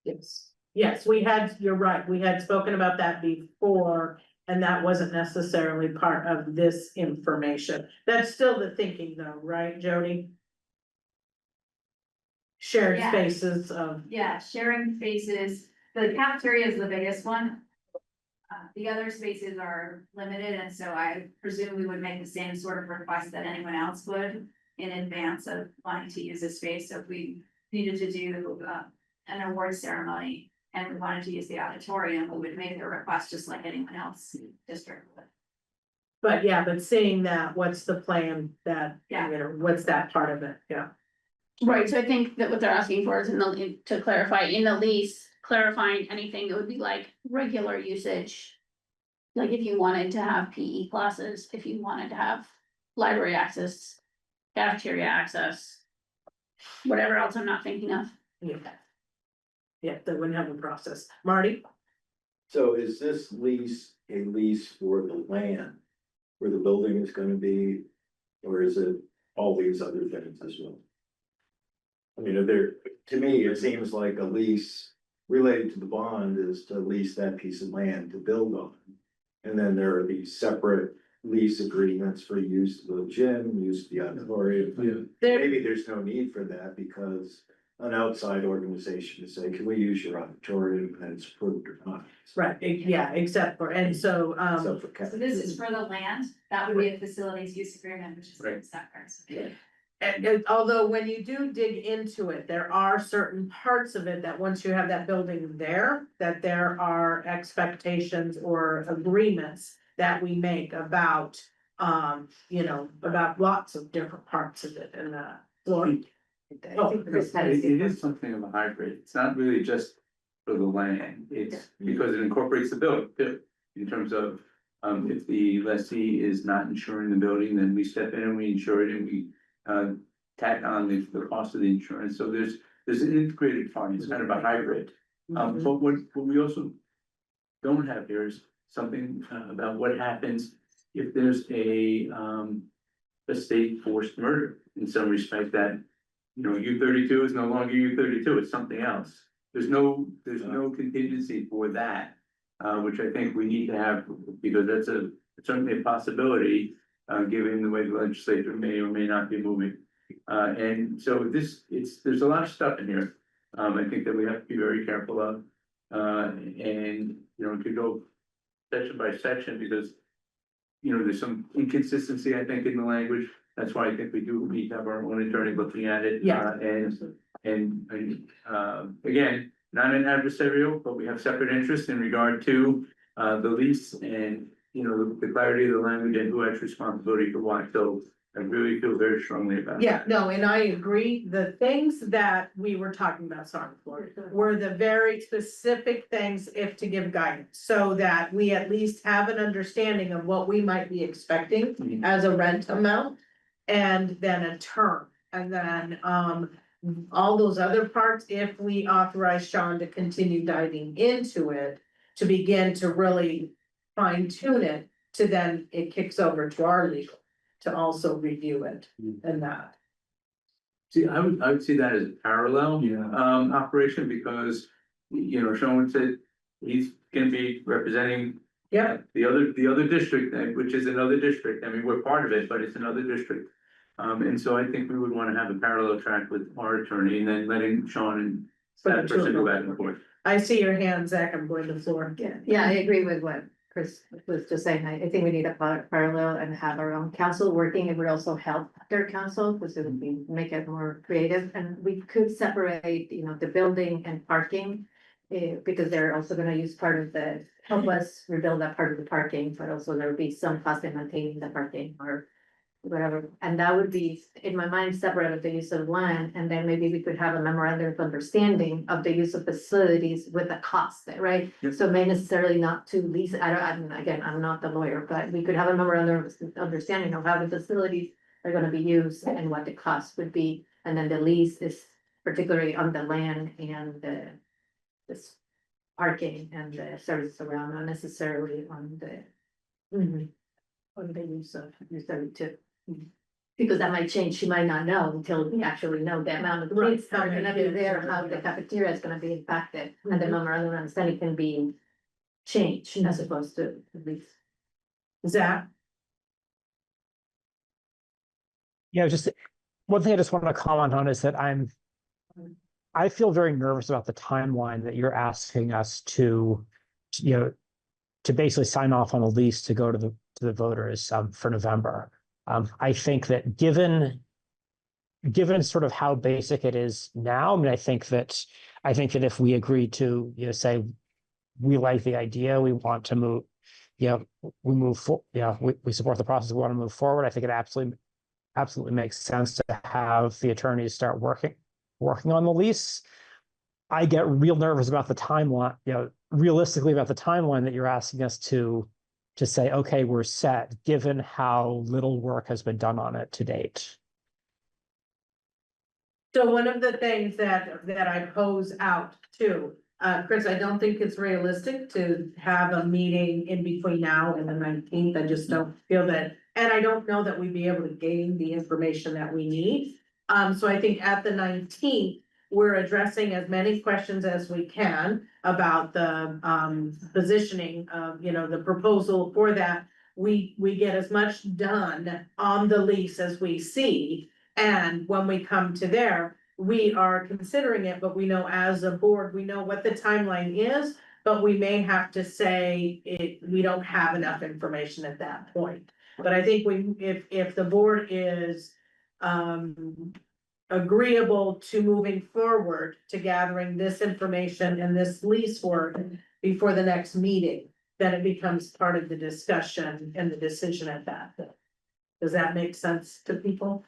Yes, you're right, we had spoken about that before, and that wasn't necessarily part of this information. That's still the thinking though, right, Jody? Shared Yeah. spaces of. Yeah, sharing spaces, the cafeteria is the biggest one. The other spaces are limited, and so I presume we would make the same sort of request that anyone else would in advance of wanting to use this space. So if we needed to do an award ceremony and we wanted to use the auditorium, we would make the request just like anyone else in the district would. But seeing that, what's the plan that, what's that part of it? Yeah. Right, so I think that what they're asking for is to clarify in the lease, clarifying anything that would be like regular usage. Like if you wanted to have PE classes, if you wanted to have library access, cafeteria access. Whatever else I'm not thinking of. Yeah. Yeah, they wouldn't have a process. Marty? So is this lease a lease for the land where the building is gonna be, or is it all these other things as well? I mean, to me, it seems like a lease related to the bond is to lease that piece of land to build on. And then there are these separate lease agreements for use of the gym, use of the auditorium. Maybe there's no need for that because an outside organization to say, can we use your auditorium, and it's approved or not. Right, except for, and so, So this is for the land, that would be a facilities use agreement, which is separate. and although when you do dig into it, there are certain parts of it that once you have that building there, that there are expectations or agreements that we make about, about lots of different parts of it and, Lori. I think Chris had a It different- is something of a hybrid. It's not really just for the land. It's because it incorporates the building too. In terms of, if the lessee is not insuring the building, then we step in and we insure it and we, tack on the cost of the insurance. So there's an integrated fund. It's kind of a hybrid. But what we also don't have here is something about what happens if there's a state forced murder in some respect that, U-32 is no longer U-32, it's something else. There's no contingency for that, which I think we need to have, because that's certainly a possibility, given the way the legislature may or may not be moving. And so there's a lot of stuff in here, I think that we have to be very careful of. And, to go section by section, because, there's some inconsistency, I think, in the language. That's why I think we do need to have our own attorney looking at it. Yeah. Again, not an adversarial, but we have separate interests in regard to the lease and, the clarity of the language and who has responsibility for what. So I really feel very strongly about it. Yeah, no, and I agree. The things that we were talking about, sorry, Lori, were the very specific things if to give guidance. So that we at least have an understanding of what we might be expecting as a rent amount. And then a term, and then, all those other parts, if we authorize Sean to continue diving into it. To begin to really fine tune it, to then it kicks over to our legal to also review it and that. See, I would see that as a parallel. Yeah. Operation, because, Sean said he's gonna be representing. Yeah. The other district, which is another district. I mean, we're part of it, but it's another district. And so I think we would wanna have a parallel track with our attorney and then letting Sean and that person go back and forth. I see your hand, Zach, I'm going to the floor. Yeah, I agree with what Chris was just saying. I think we need a parallel and have our own council working. It would also help their council, because it would make it more creative. And we could separate, the building and parking. Because they're also gonna use part of help us rebuild that part of the parking, but also there would be some cost in maintaining the parking or whatever. And that would be, in my mind, separate of the use of land, and then maybe we could have a memorandum of understanding of the use of facilities with the cost, right? Yep. So may necessarily not to lease, again, I'm not the lawyer, but we could have a memorandum of understanding of how the facilities are gonna be used and what the cost would be. And then the lease is particularly on the land and this parking and the services around, not necessarily on the use of U-32. Because that might change, she might not know until we actually know the amount of Right. kids that are gonna be there, how the cafeteria is gonna be impacted, and the memorandum of understanding can be changed as opposed to at least. Zach? Yeah, just one thing I just want to comment on is that I feel very nervous about the timeline that you're asking us to basically sign off on a lease to go to the voters for November. I think that given sort of how basic it is now, I mean, I think that if we agree to, say we like the idea, we want to move, we support the process, we want to move forward. I think it absolutely makes sense to have the attorneys start working on the lease. I get real nervous about the timeline, realistically about the timeline that you're asking us to say, okay, we're set, given how little work has been done on it to date. So one of the things that I pose out too, Chris, I don't think it's realistic to have a meeting in between now and the 19th. I just don't feel that, and I don't know that we'd be able to gain the information that we need. So I think at the 19th, we're addressing as many questions as we can about the positioning of, the proposal for that. We get as much done on the lease as we see. And when we come to there, we are considering it, but we know as a board, we know what the timeline is, but we may have to say we don't have enough information at that point. But I think if the board is agreeable to moving forward to gathering this information and this lease work before the next meeting, then it becomes part of the discussion and the decision at that. Does that make sense to people?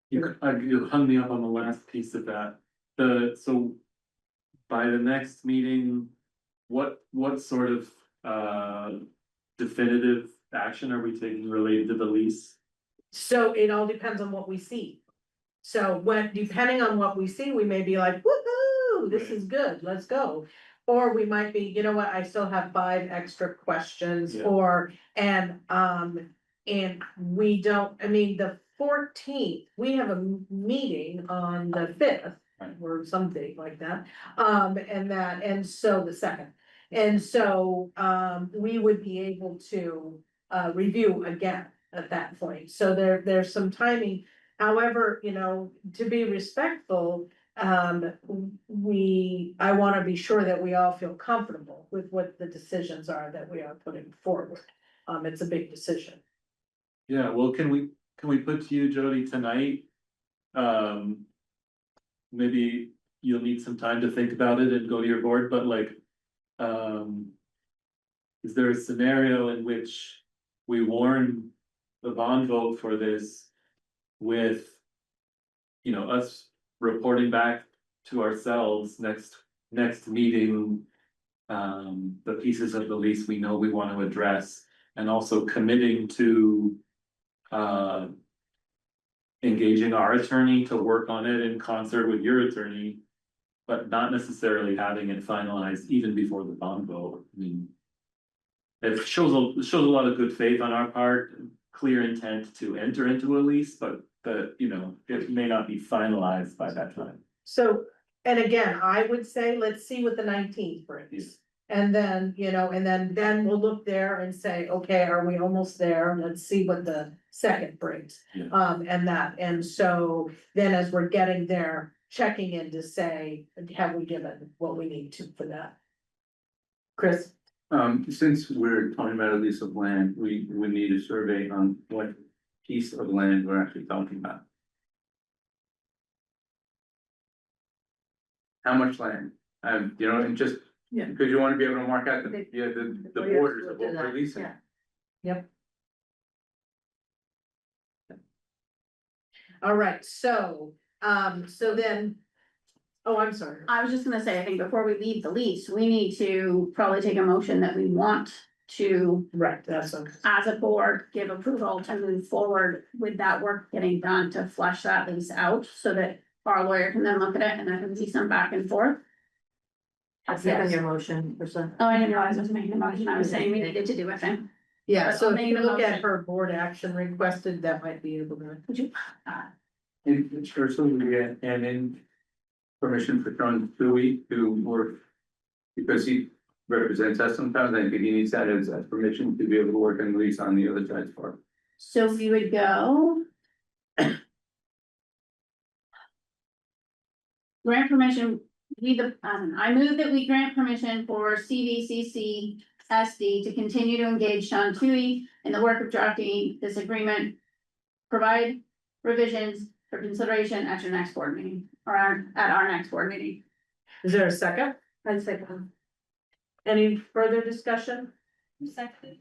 You hung me up on the last piece of that, so. By the next meeting, what sort of definitive action are we taking related to the lease? So it all depends on what we see. So depending on what we see, we may be like, woohoo, this is good, let's go. Or we might be, you know what, I still have 5 extra questions, Yeah. and we don't, I mean, the 14th, we have a meeting on the 5th. Right. Or something like that, and so the 2nd. And so, we would be able to, review again at that point, so there's some timing. However, you know, to be respectful, I wanna be sure that we all feel comfortable with what the decisions are that we are putting forward. It's a big decision. Yeah, well, can we put to you, Jody, tonight? Maybe you'll need some time to think about it and go to your board, but like, is there a scenario in which we warn the bond vote for this with, you know, us reporting back to ourselves next meeting, the pieces of the lease we know we want to address, and also committing to, engaging our attorney to work on it in concert with your attorney, but not necessarily having it finalized even before the bond vote. I mean, it shows a lot of good faith on our part, clear intent to enter into a lease, but you know, it may not be finalized by that time. So, and again, I would say, let's see what the 19th brings. And then, you know, then we'll look there and say, okay, are we almost there? Let's see what the 2nd brings. Yeah. And so then as we're getting there, checking in to say, have we given what we need to for that? Chris? Since we're talking about a lease of land, we need a survey on what piece of land we're actually talking about. How much land? You know, and just, Yeah. because you want to be able to mark out the borders of what Yeah. we're leasing. Yeah. Yep. All right, so then, oh, I'm sorry. I was just gonna say, I think before we leave the lease, we need to probably take a motion that we want to, Right, that's okay. as a board, give approval to move forward with that work getting done to flesh that lease out, so that our lawyer can then look at it and there can be some back and forth. I second your motion, Priscilla. Oh, I didn't realize I was making a motion, I was saying we needed to do a thing. Yeah, But so I'll if make you a look at motion. her board action requested, that might be able to. Would you? And Ursula, we get, and then permission for John Dewey to work, because he represents us sometimes, I think he needs that as permission to be able to work and lease on the other side's part. So we would go. Grant permission, I move that we grant permission for CVCC SD to continue to engage Sean Tui in the work of drafting this agreement. Provide revisions for consideration at your next board meeting, or at our next board meeting. Is there a second? I second. Any further discussion? Second.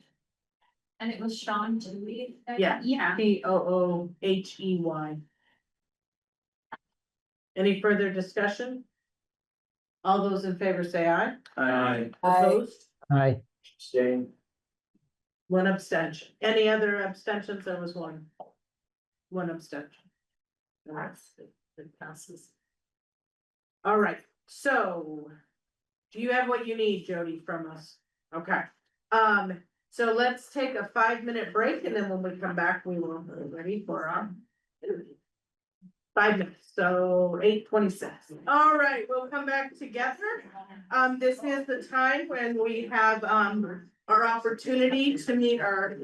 And it was Sean Dewey. Yeah. Yeah. Doohey. Any further discussion? All those in favor say aye. Aye. Opposed? Aye. Staying. One abstention. Any other abstentions? There was one. One abstention. It passes. All right, so do you have what you need, Jody, from us? Okay. So let's take a 5-minute break, and then when we come back, we will be ready for our 5 minutes, so 8:26. All right, we'll come back together. This is the time when we have our opportunity to meet our.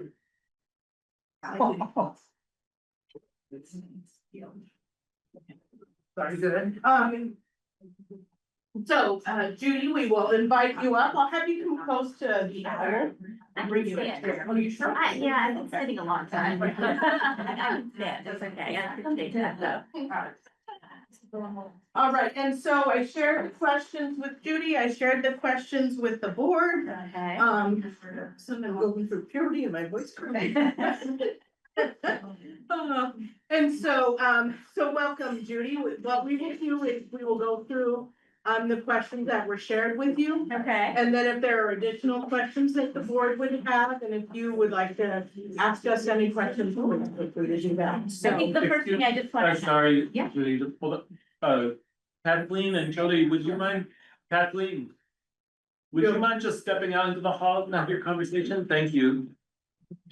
Sorry, good. So, Judy, we will invite you up. I'll have you come close to the. Yeah, I've been sitting a long time. I can sit, that's okay, I appreciate that though. All right, and so I shared the questions with Judy, I shared the questions with the board. Okay. Something going through puberty and my voice. And so welcome, Judy. What we will do is we will go through the questions that were shared with you. Okay. And then if there are additional questions that the board would have, and if you would like to ask us any questions, we'll feel free to do that. I So, think the first thing I just I'm wanted. sorry, Yeah. Judy, just hold up. Kathleen and Jody, would you mind, Kathleen? Would you mind just stepping out into the hall and have your conversation? Thank you.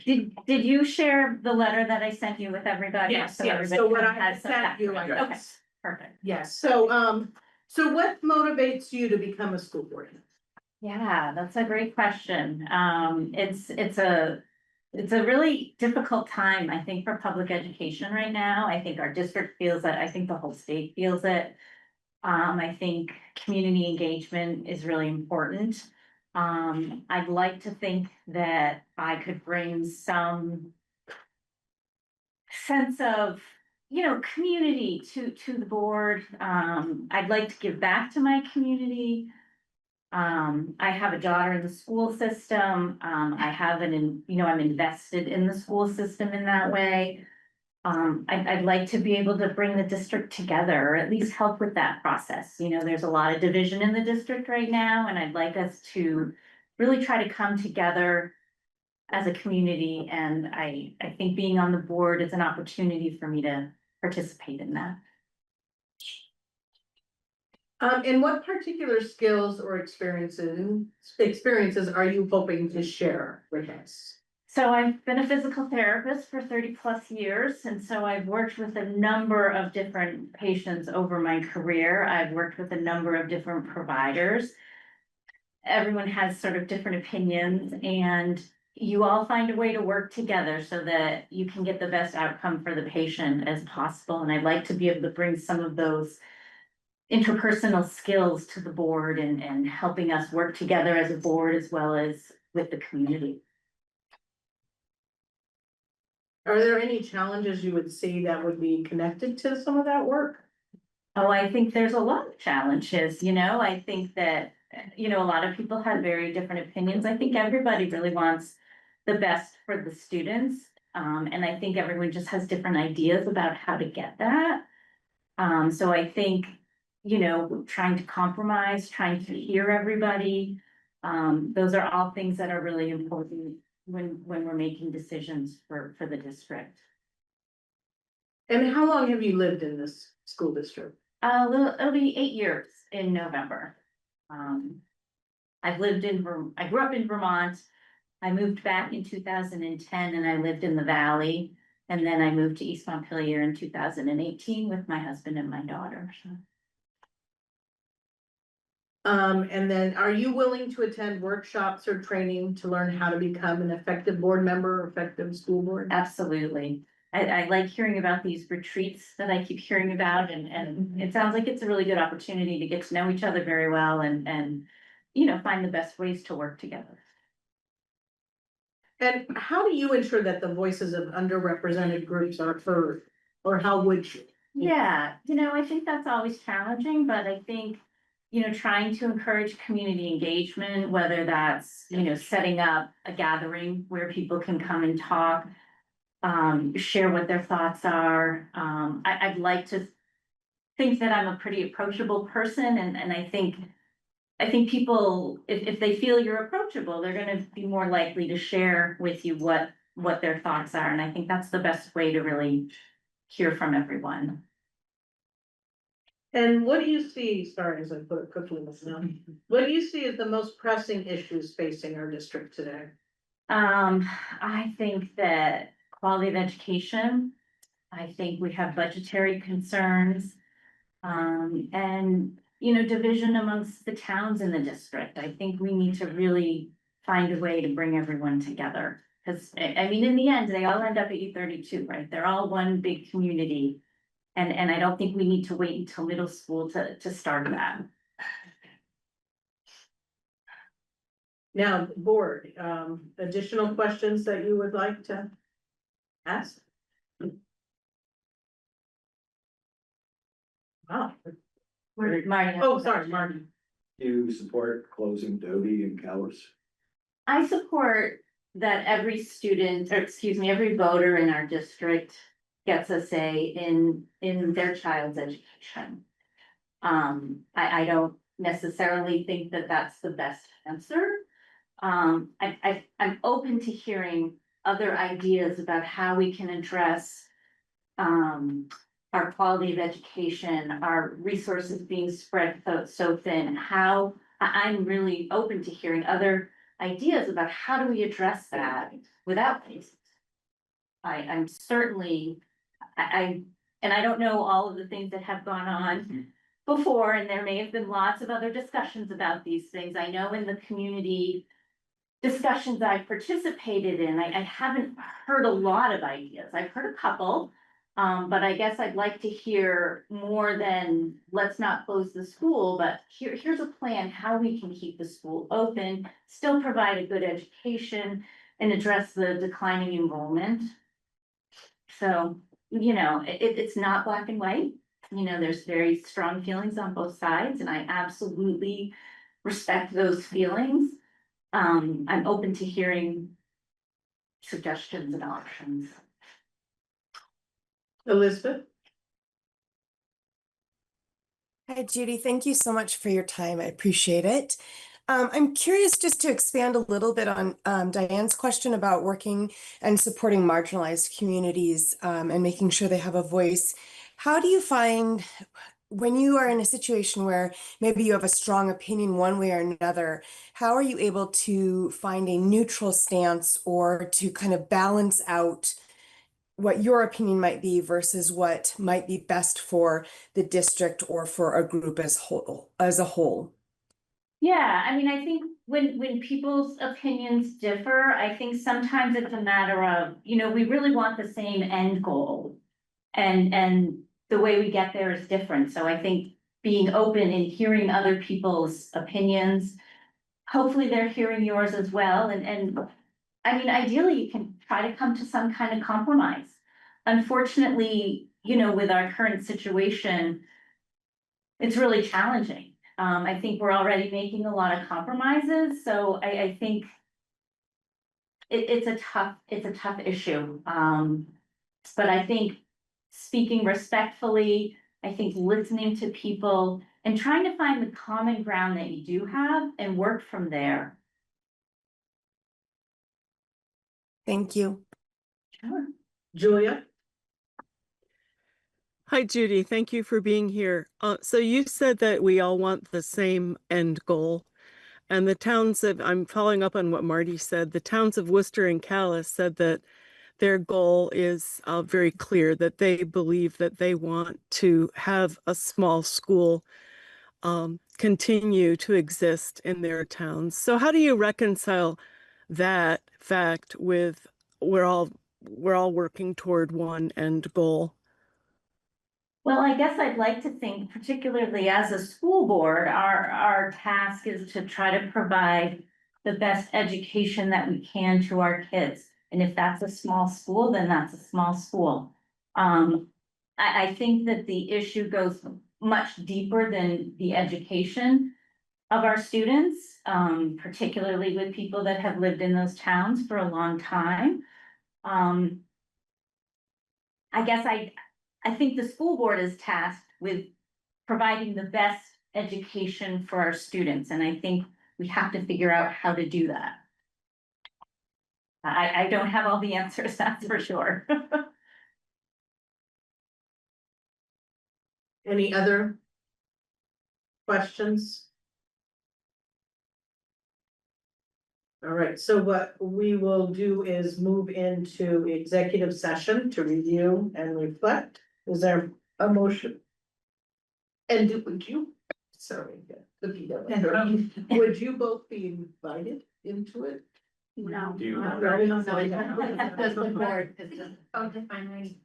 Did you share the letter that I sent you with everybody? yes, So yes, everybody so what I has had some sent you, background. Okay, perfect. yes, so what motivates you to become a school board? Yeah, that's a great question. It's a really difficult time, I think, for public education right now. I think our district feels it. I think the whole state feels it. I think community engagement is really important. I'd like to think that I could bring some sense of, community to the board. I'd like to give back to my community. I have a daughter in the school system. I have I'm invested in the school system in that way. I'd like to be able to bring the district together, or at least help with that process. There's a lot of division in the district right now, and I'd like us to really try to come together as a community, and I think being on the board is an opportunity for me to participate in that. And what particular skills or experiences are you hoping to share with us? So I've been a physical therapist for 30+ years, and so I've worked with a number of different patients over my career. I've worked with a number of different providers. Everyone has sort of different opinions, and you all find a way to work together so that you can get the best outcome for the patient as possible. And I'd like to be able to bring some of those interpersonal skills to the board and helping us work together as a board as well as with the community. Are there any challenges you would see that would be connected to some of that work? Oh, I think there's a lot of challenges, I think that, a lot of people have very different opinions. I think everybody really wants the best for the students. And I think everyone just has different ideas about how to get that. So I think, trying to compromise, trying to hear everybody, those are all things that are really important when we're making decisions for the district. And how long have you lived in this school district? It'll be 8 years in November. I grew up in Vermont. I moved back in 2010 and I lived in the Valley. And then I moved to East Montpelier in 2018 with my husband and my daughter. And then are you willing to attend workshops or training to learn how to become an effective board member or effective school board? Absolutely. I like hearing about these retreats that I keep hearing about, and it sounds like it's a really good opportunity to get to know each other very well and find the best ways to work together. And how do you ensure that the voices of underrepresented groups are heard, or how would you? Yeah, I think that's always challenging, but I think, trying to encourage community engagement, whether that's, setting up a gathering where people can come and talk, share what their thoughts are. I'd like to think that I'm a pretty approachable person, and I think people, if they feel you're approachable, they're gonna be more likely to share with you what their thoughts are, and I think that's the best way to really hear from everyone. And what do you see, sorry, as I put it quickly in this now, what do you see as the most pressing issues facing our district today? I think that quality of education, I think we have budgetary concerns. And, division amongst the towns in the district. I think we need to really find a way to bring everyone together. Because, in the end, they all end up at U32, right? They're all one big community. And I don't think we need to wait until middle school to start that. Now, board, additional questions that you would like to ask? Wow. Marty. Oh, sorry, Martin. Do you support closing Dobie and Cowers? I support that every student, or excuse me, every voter in our district gets a say in their child's education. I don't necessarily think that that's the best answer. I'm open to hearing other ideas about how we can address our quality of education, our resources being spread so thin, how I'm really open to hearing other ideas about how do we address that without places. I'm certainly, and I don't know all of the things that have gone on before, and there may have been lots of other discussions about these things. I know in the community discussions I've participated in, I haven't heard a lot of ideas. I've heard a couple. But I guess I'd like to hear more than, let's not close the school, but here's a plan how we can keep the school open, still provide a good education and address the declining enrollment. So, you know, it's not black and white. You know, there's very strong feelings on both sides, and I absolutely respect those feelings. I'm open to hearing suggestions and options. Elizabeth? Hi, Judy. Thank you so much for your time. I appreciate it. I'm curious just to expand a little bit on Diane's question about working and supporting marginalized communities and making sure they have a voice. How do you find when you are in a situation where maybe you have a strong opinion one way or another, how are you able to find a neutral stance or to kind of balance out what your opinion might be versus what might be best for the district or for a group as a whole? Yeah, I mean, I think when people's opinions differ, I think sometimes it's a matter of, you know, we really want the same end goal. And the way we get there is different. So I think being open and hearing other people's opinions, hopefully they're hearing yours as well. And I mean, ideally, you can try to come to some kind of compromise. Unfortunately, you know, with our current situation, it's really challenging. I think we're already making a lot of compromises, so I think it's a tough issue. But I think speaking respectfully, I think listening to people and trying to find the common ground that you do have and work from there. Thank you. Sure. Julia? Hi, Judy. Thank you for being here. So you said that we all want the same end goal. And the towns of, I'm following up on what Marty said, the towns of Worcester and Calais said that their goal is very clear, that they believe that they want to have a small school continue to exist in their towns. So how do you reconcile that fact with we're all working toward one end goal? Well, I guess I'd like to think, particularly as a school board, our task is to try to provide the best education that we can to our kids. And if that's a small school, then that's a small school. I think that the issue goes much deeper than the education of our students, particularly with people that have lived in those towns for a long time. I guess I think the school board is tasked with providing the best education for our students, and I think we have to figure out how to do that. I don't have all the answers, that's for sure. Any other questions? All right, so what we will do is move into executive session to review and reflect. Is there a motion? And would you, sorry, would you both be invited into it? No. Do you? That's the board. Oh, just finally.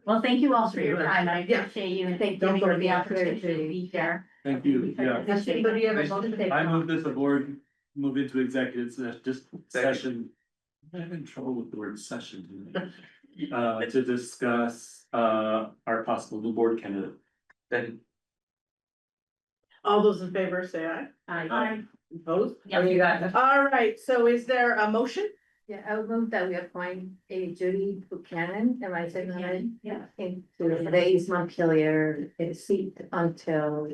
Well, thank you all for your time, I appreciate you, and thank you for the opportunity to be here. Thank you, yeah. Does anybody have a motion? I move that the board move into executive session. I'm having trouble with the word session. to discuss, our possible new board candidate. Then, All those in favor say aye. Aye. Opposed? Yeah, you got it. All right, so is there a motion? Yeah, I would move that we appoint a Judy Buchanan, am I saying that? Yeah. Into the East Montpelier seat until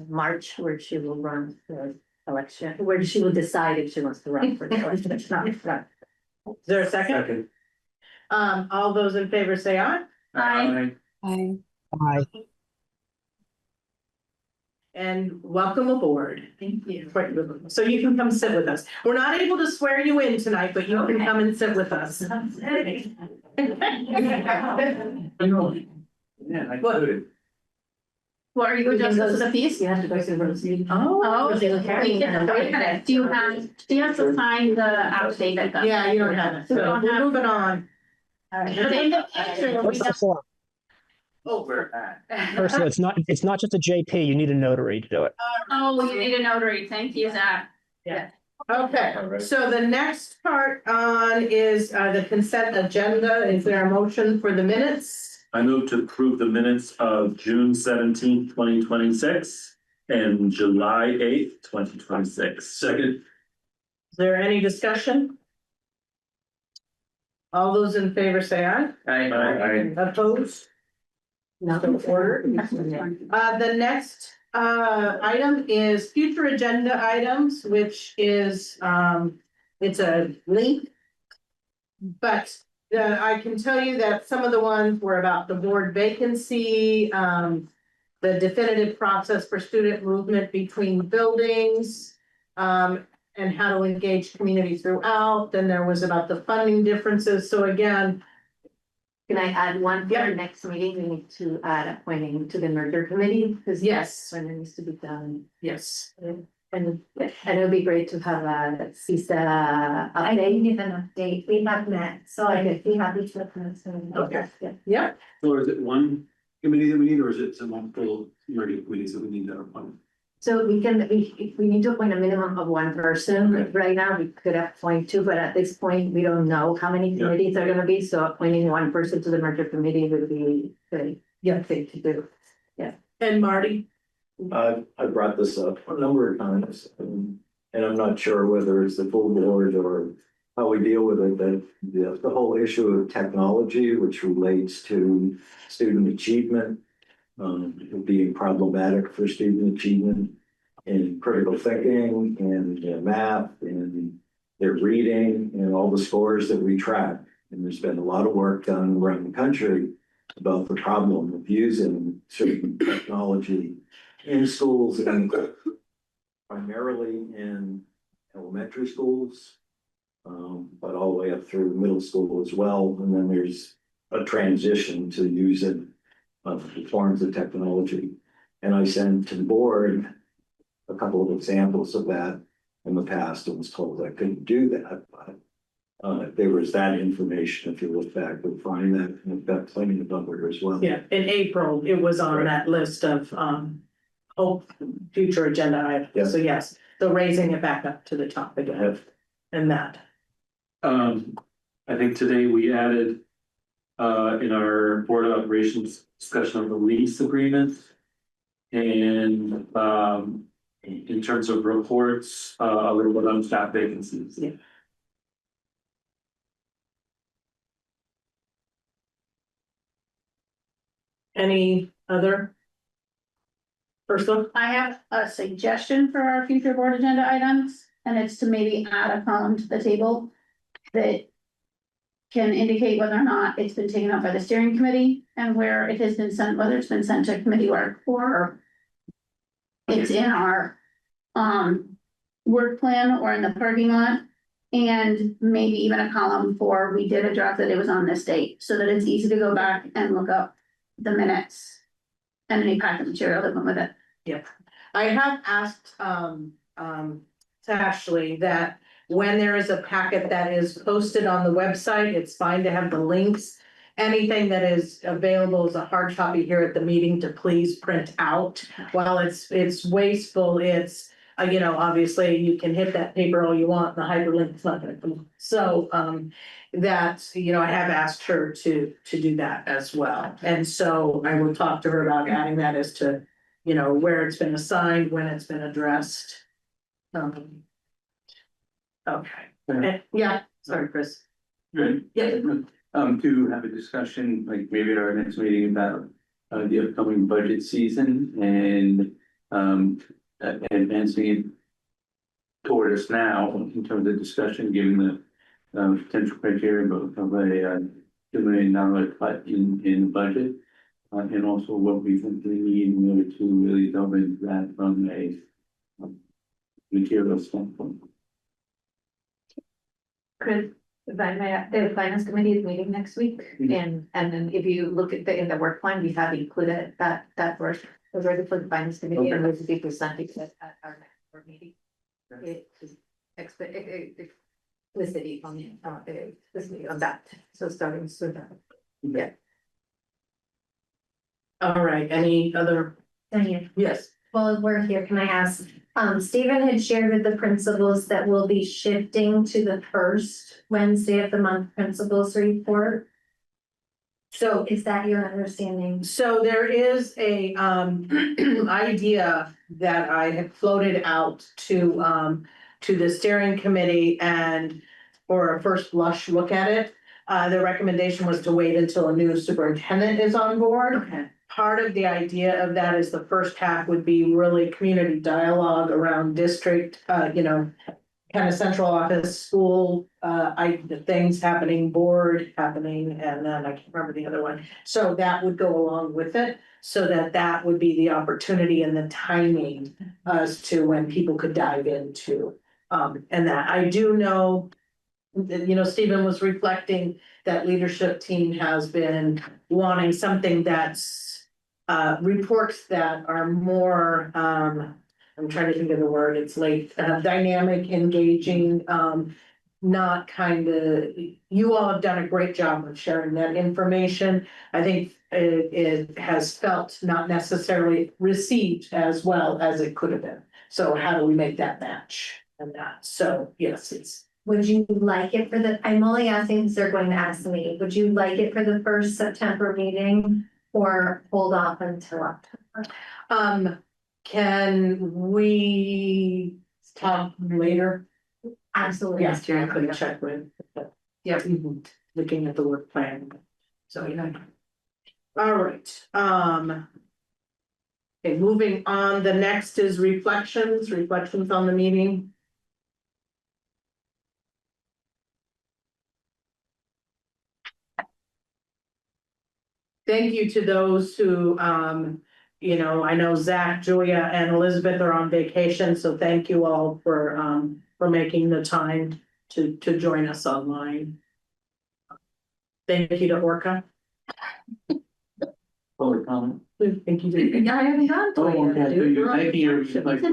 March, where she will run for election, where she will decide if she wants to run for the election. It's not right. Is there a second? second. All those in favor say aye. Aye. Aye. And welcome aboard. Thank you. So you can come sit with us. We're not able to swear you in tonight, but you can come and sit with us. Yeah, I What? could. What are you adjusting to the fees? You have to go to the road meeting. Oh, Okay. do you have to sign the affidavit? though? Yeah, you don't have it. So we're moving on. But in the future, we What's the don't- form? Over. Ursula, it's not just a JP, you need a notary to do it. Oh, you need a notary. Thank you, Zach. Okay, so the next part on is the consent agenda. Is there a motion for the minutes? I move to approve the minutes of June 17th, 2026 and July 8th, 2026. Second. Is there any discussion? All those in favor say aye. Aye. Opposed? Nothing order. The next item is future agenda items, which is it's a link. But I can tell you that some of the ones were about the board vacancy, the definitive process for student movement between buildings, and how to engage community throughout. Then there was about the funding differences. So again, Can I add one for Yeah. our next meeting? We need to add appointing to the merger committee, because yes, when it needs to be done. yes. And it would be great to have a CISA I update. can give an update. We have met, so I would be happy to. Okay. Yeah, Or is it one committee that we need, or is it some multiple emerging committees that we need to appoint? So we can, if we need to appoint a minimum of one person, Okay. right now, we could appoint two, but at this point, we don't know how many Yeah. committees are gonna be, so appointing one person to the merger committee would be the thing to do. and Marty, I brought this up a number of times, and I'm not sure whether it's the full board or how we deal with it, but the whole issue of technology, which relates to student achievement, being problematic for student achievement in critical thinking and math and their reading and all the scores that we track. And there's been a lot of work done around the country about the problem of using certain technology in schools and primarily in elementary schools, but all the way up through middle school as well. And then there's a transition to using forms of technology. And I sent to the board a couple of examples of that in the past and was told I couldn't do that. But there was that information, if you look back, you'll find that, and we've got plenty of other as well. yeah, in April, it was on that list of future agenda Yeah. items. So yes, so raising it back up to the top again and that. I think today we added, in our board of operations discussion of the lease agreement. And, in terms of reports, a little bit on staff vacancies. Yeah. Any other? Ursula? I have a suggestion for our future board agenda items, and it's to maybe add a column to the table that can indicate whether or not it's been taken up by the steering committee and where it has been sent, whether it's been sent to committee work or it's in our work plan or in the parking lot. And maybe even a column for, we did address that it was on this date, so that it's easy to go back and look up the minutes and any packet material that went with it. I have asked to Ashley that when there is a packet that is posted on the website, it's fine to have the links. Anything that is available as a hard copy here at the meeting to please print out. While it's wasteful, it's you know, obviously you can hit that paper all you want, the hyperlink's not gonna come. So, that's, you know, I have asked her to do that as well. And so I will talk to her about adding that as to, you know, where it's been assigned, when it's been addressed. Okay, yeah, sorry, Chris. Good. Yeah. To have a discussion, like maybe at our next meeting about the upcoming budget season and advancing it toward us now in terms of discussion, given the potential criteria of a $2 million cut in the budget. And also what we think we need in order to really delve into that from a material standpoint. Chris, if I may, the finance committee is meeting next week, and then if you look at in the work plan, we have included that work already for the finance committee, and we'll be presenting it at our next board meeting. It is explicitly on that, so starting soon. Yeah. All right, any other? Diane, Yes. while we're here, can I ask, Stephen had shared with the principals that we'll be shifting to the first Wednesday of the month principals report. So is that your understanding? So there is a idea that I had floated out to the steering committee and for a first blush look at it. The recommendation was to wait until a new superintendent is on board. Okay. Part of the idea of that is the first half would be really community dialogue around district, you know, kind of central office, school, things happening, board happening, and then I can't remember the other one. So that would go along with it, so that would be the opportunity and the timing as to when people could dive into. And that I do know, you know, Stephen was reflecting that leadership team has been wanting something that's reports that are more, I'm trying to think of the word, it's like dynamic, engaging, not kind of, you all have done a great job of sharing that information. I think it has felt not necessarily received as well as it could have been. So how do we make that match and that? So yes, it's. Would you like it for the, I'm only asking because they're going to ask the meeting, would you like it for the first September meeting or hold off until October? Can we talk later? Absolutely. Yes, I could check with. Yeah, looking at the work plan. So, yeah. All right, okay, moving on, the next is reflections on the meeting. Thank you to those who, you know, I know Zach, Julia, and Elizabeth are on vacation, so thank you all for making the time to join us online. Thank you to Orca. Public comment. Thank you. To I haven't gone to Oh, it. okay, so you're making your, like,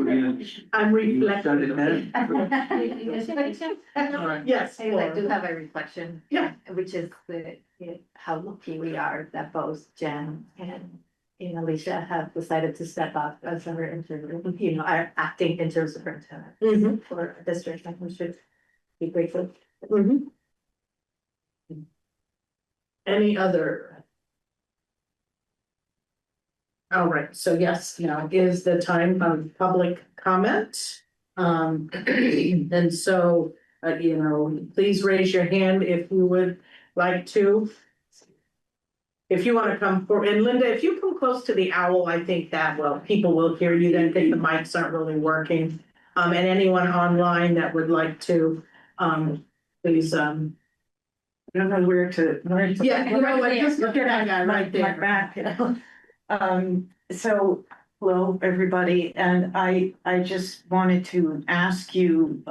I'm reflecting. Yes. I like to have a reflection. Yeah. Which is how lucky we are that both Jen and Alicia have decided to step up as our interim, you know, our acting interim superintendent for our district. I should be grateful. Any other? All right, so yes, now is the time of public comment. And so, you know, please raise your hand if you would like to. If you want to come forward, and Linda, if you come close to the owl, I think that people will hear you then, because the mics aren't really working. And anyone online that would like to, please, I don't know where to. Yeah, you know what, just look at that guy right there. My back, you know. So, hello, everybody, and I just wanted to ask you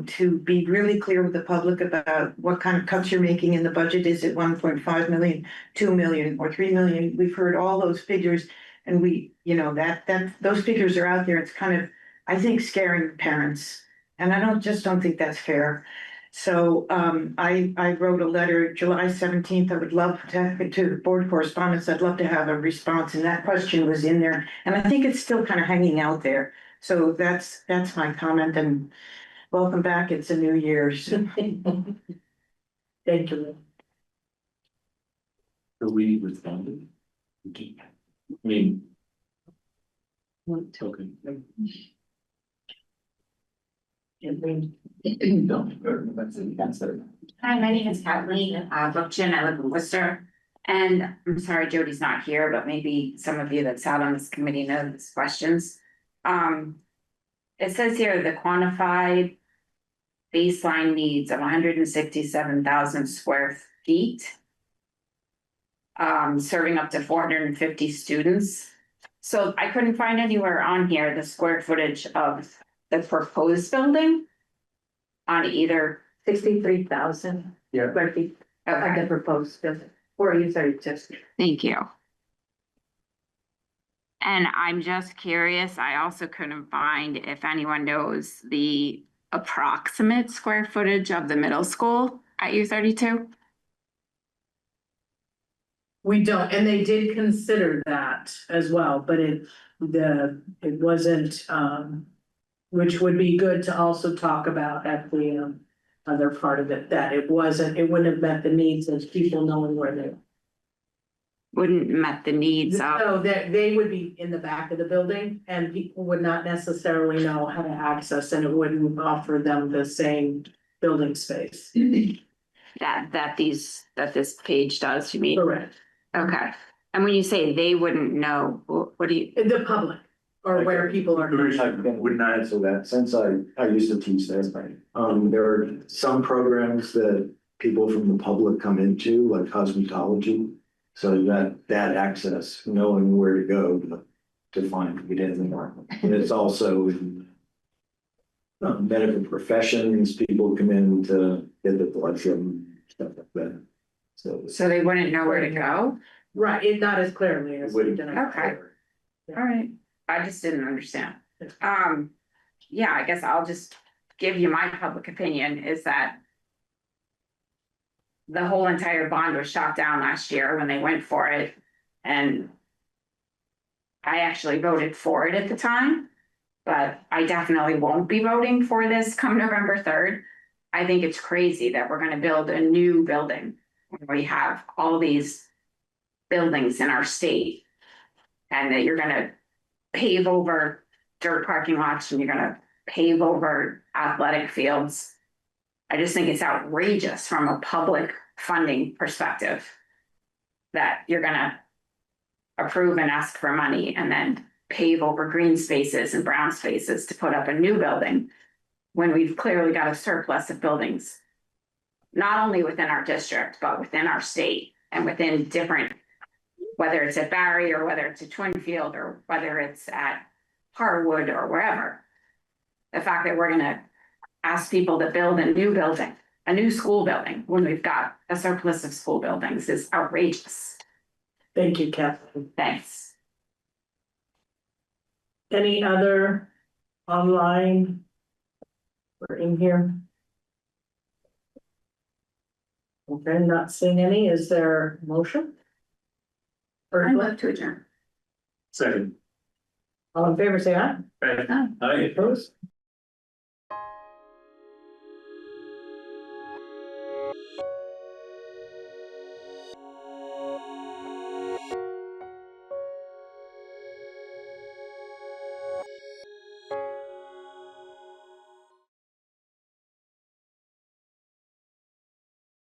to be really clear with the public about what kind of cuts you're making in the budget. Is it 1.5 million, 2 million, or 3 million? We've heard all those figures, and we, you know, that those figures are out there. It's kind of, I think, scaring parents, and I don't think that's fair. So I wrote a letter July 17th. I would love to board correspondence. I'd love to have a response, and that question was in there. And I think it's still kind of hanging out there. So that's my comment, and welcome back. It's a new year. So. Thank you. So we responded? I mean. Okay. Hi, my name is Kathleen Bookchin. I live in Worcester. And I'm sorry Jody's not here, but maybe some of you that sat on this committee know these questions. It says here the quantified baseline needs of 167,000 square feet. Serving up to 450 students. So I couldn't find anywhere on here the square footage of the proposed building on either. 63,000 Yeah. square feet of Okay, the proposed building, or you 32. thank you. And I'm just curious, I also couldn't find if anyone knows the approximate square footage of the middle school at U32. We don't, and they did consider that as well, but it wasn't, which would be good to also talk about at the, other part of it, that it wouldn't have met the needs of people knowing where they. Wouldn't met the needs of, So that they would be in the back of the building and people would not necessarily know how to access, and it wouldn't offer them the same building space. that this page does, you mean? Correct. Okay, and when you say they wouldn't know, what do you? The public, or where people are. I would not answer that, since I used to teach that. There are some programs that people from the public come into, like cosmetology. So that access, knowing where to go to find within there. And it's also in medical professions, people come in to get the blood from, stuff like that. So they wouldn't know where to go? Right, it's not as clearly as. Okay. All right, I just didn't understand. Yeah, I guess I'll just give you my public opinion is that the whole entire bond was shot down last year when they went for it. And I actually voted for it at the time, but I definitely won't be voting for this come November 3rd. I think it's crazy that we're gonna build a new building when we have all these buildings in our state. And that you're gonna pave over dirt parking lots and you're gonna pave over athletic fields. I just think it's outrageous from a public funding perspective that you're gonna approve and ask for money and then pave over green spaces and brown spaces to put up a new building when we've clearly got a surplus of buildings, not only within our district, but within our state and within different, whether it's at Barry or whether it's at Twinfield or whether it's at Harwood or wherever. The fact that we're gonna ask people to build a new building, a new school building, when we've got a surplus of school buildings is outrageous. Thank you, Kathleen. Thanks. Any other online or in here? Okay, not seeing any. Is there a motion? I'd love to adjourn. Second. All in favor, say aye. Aye. Opposed?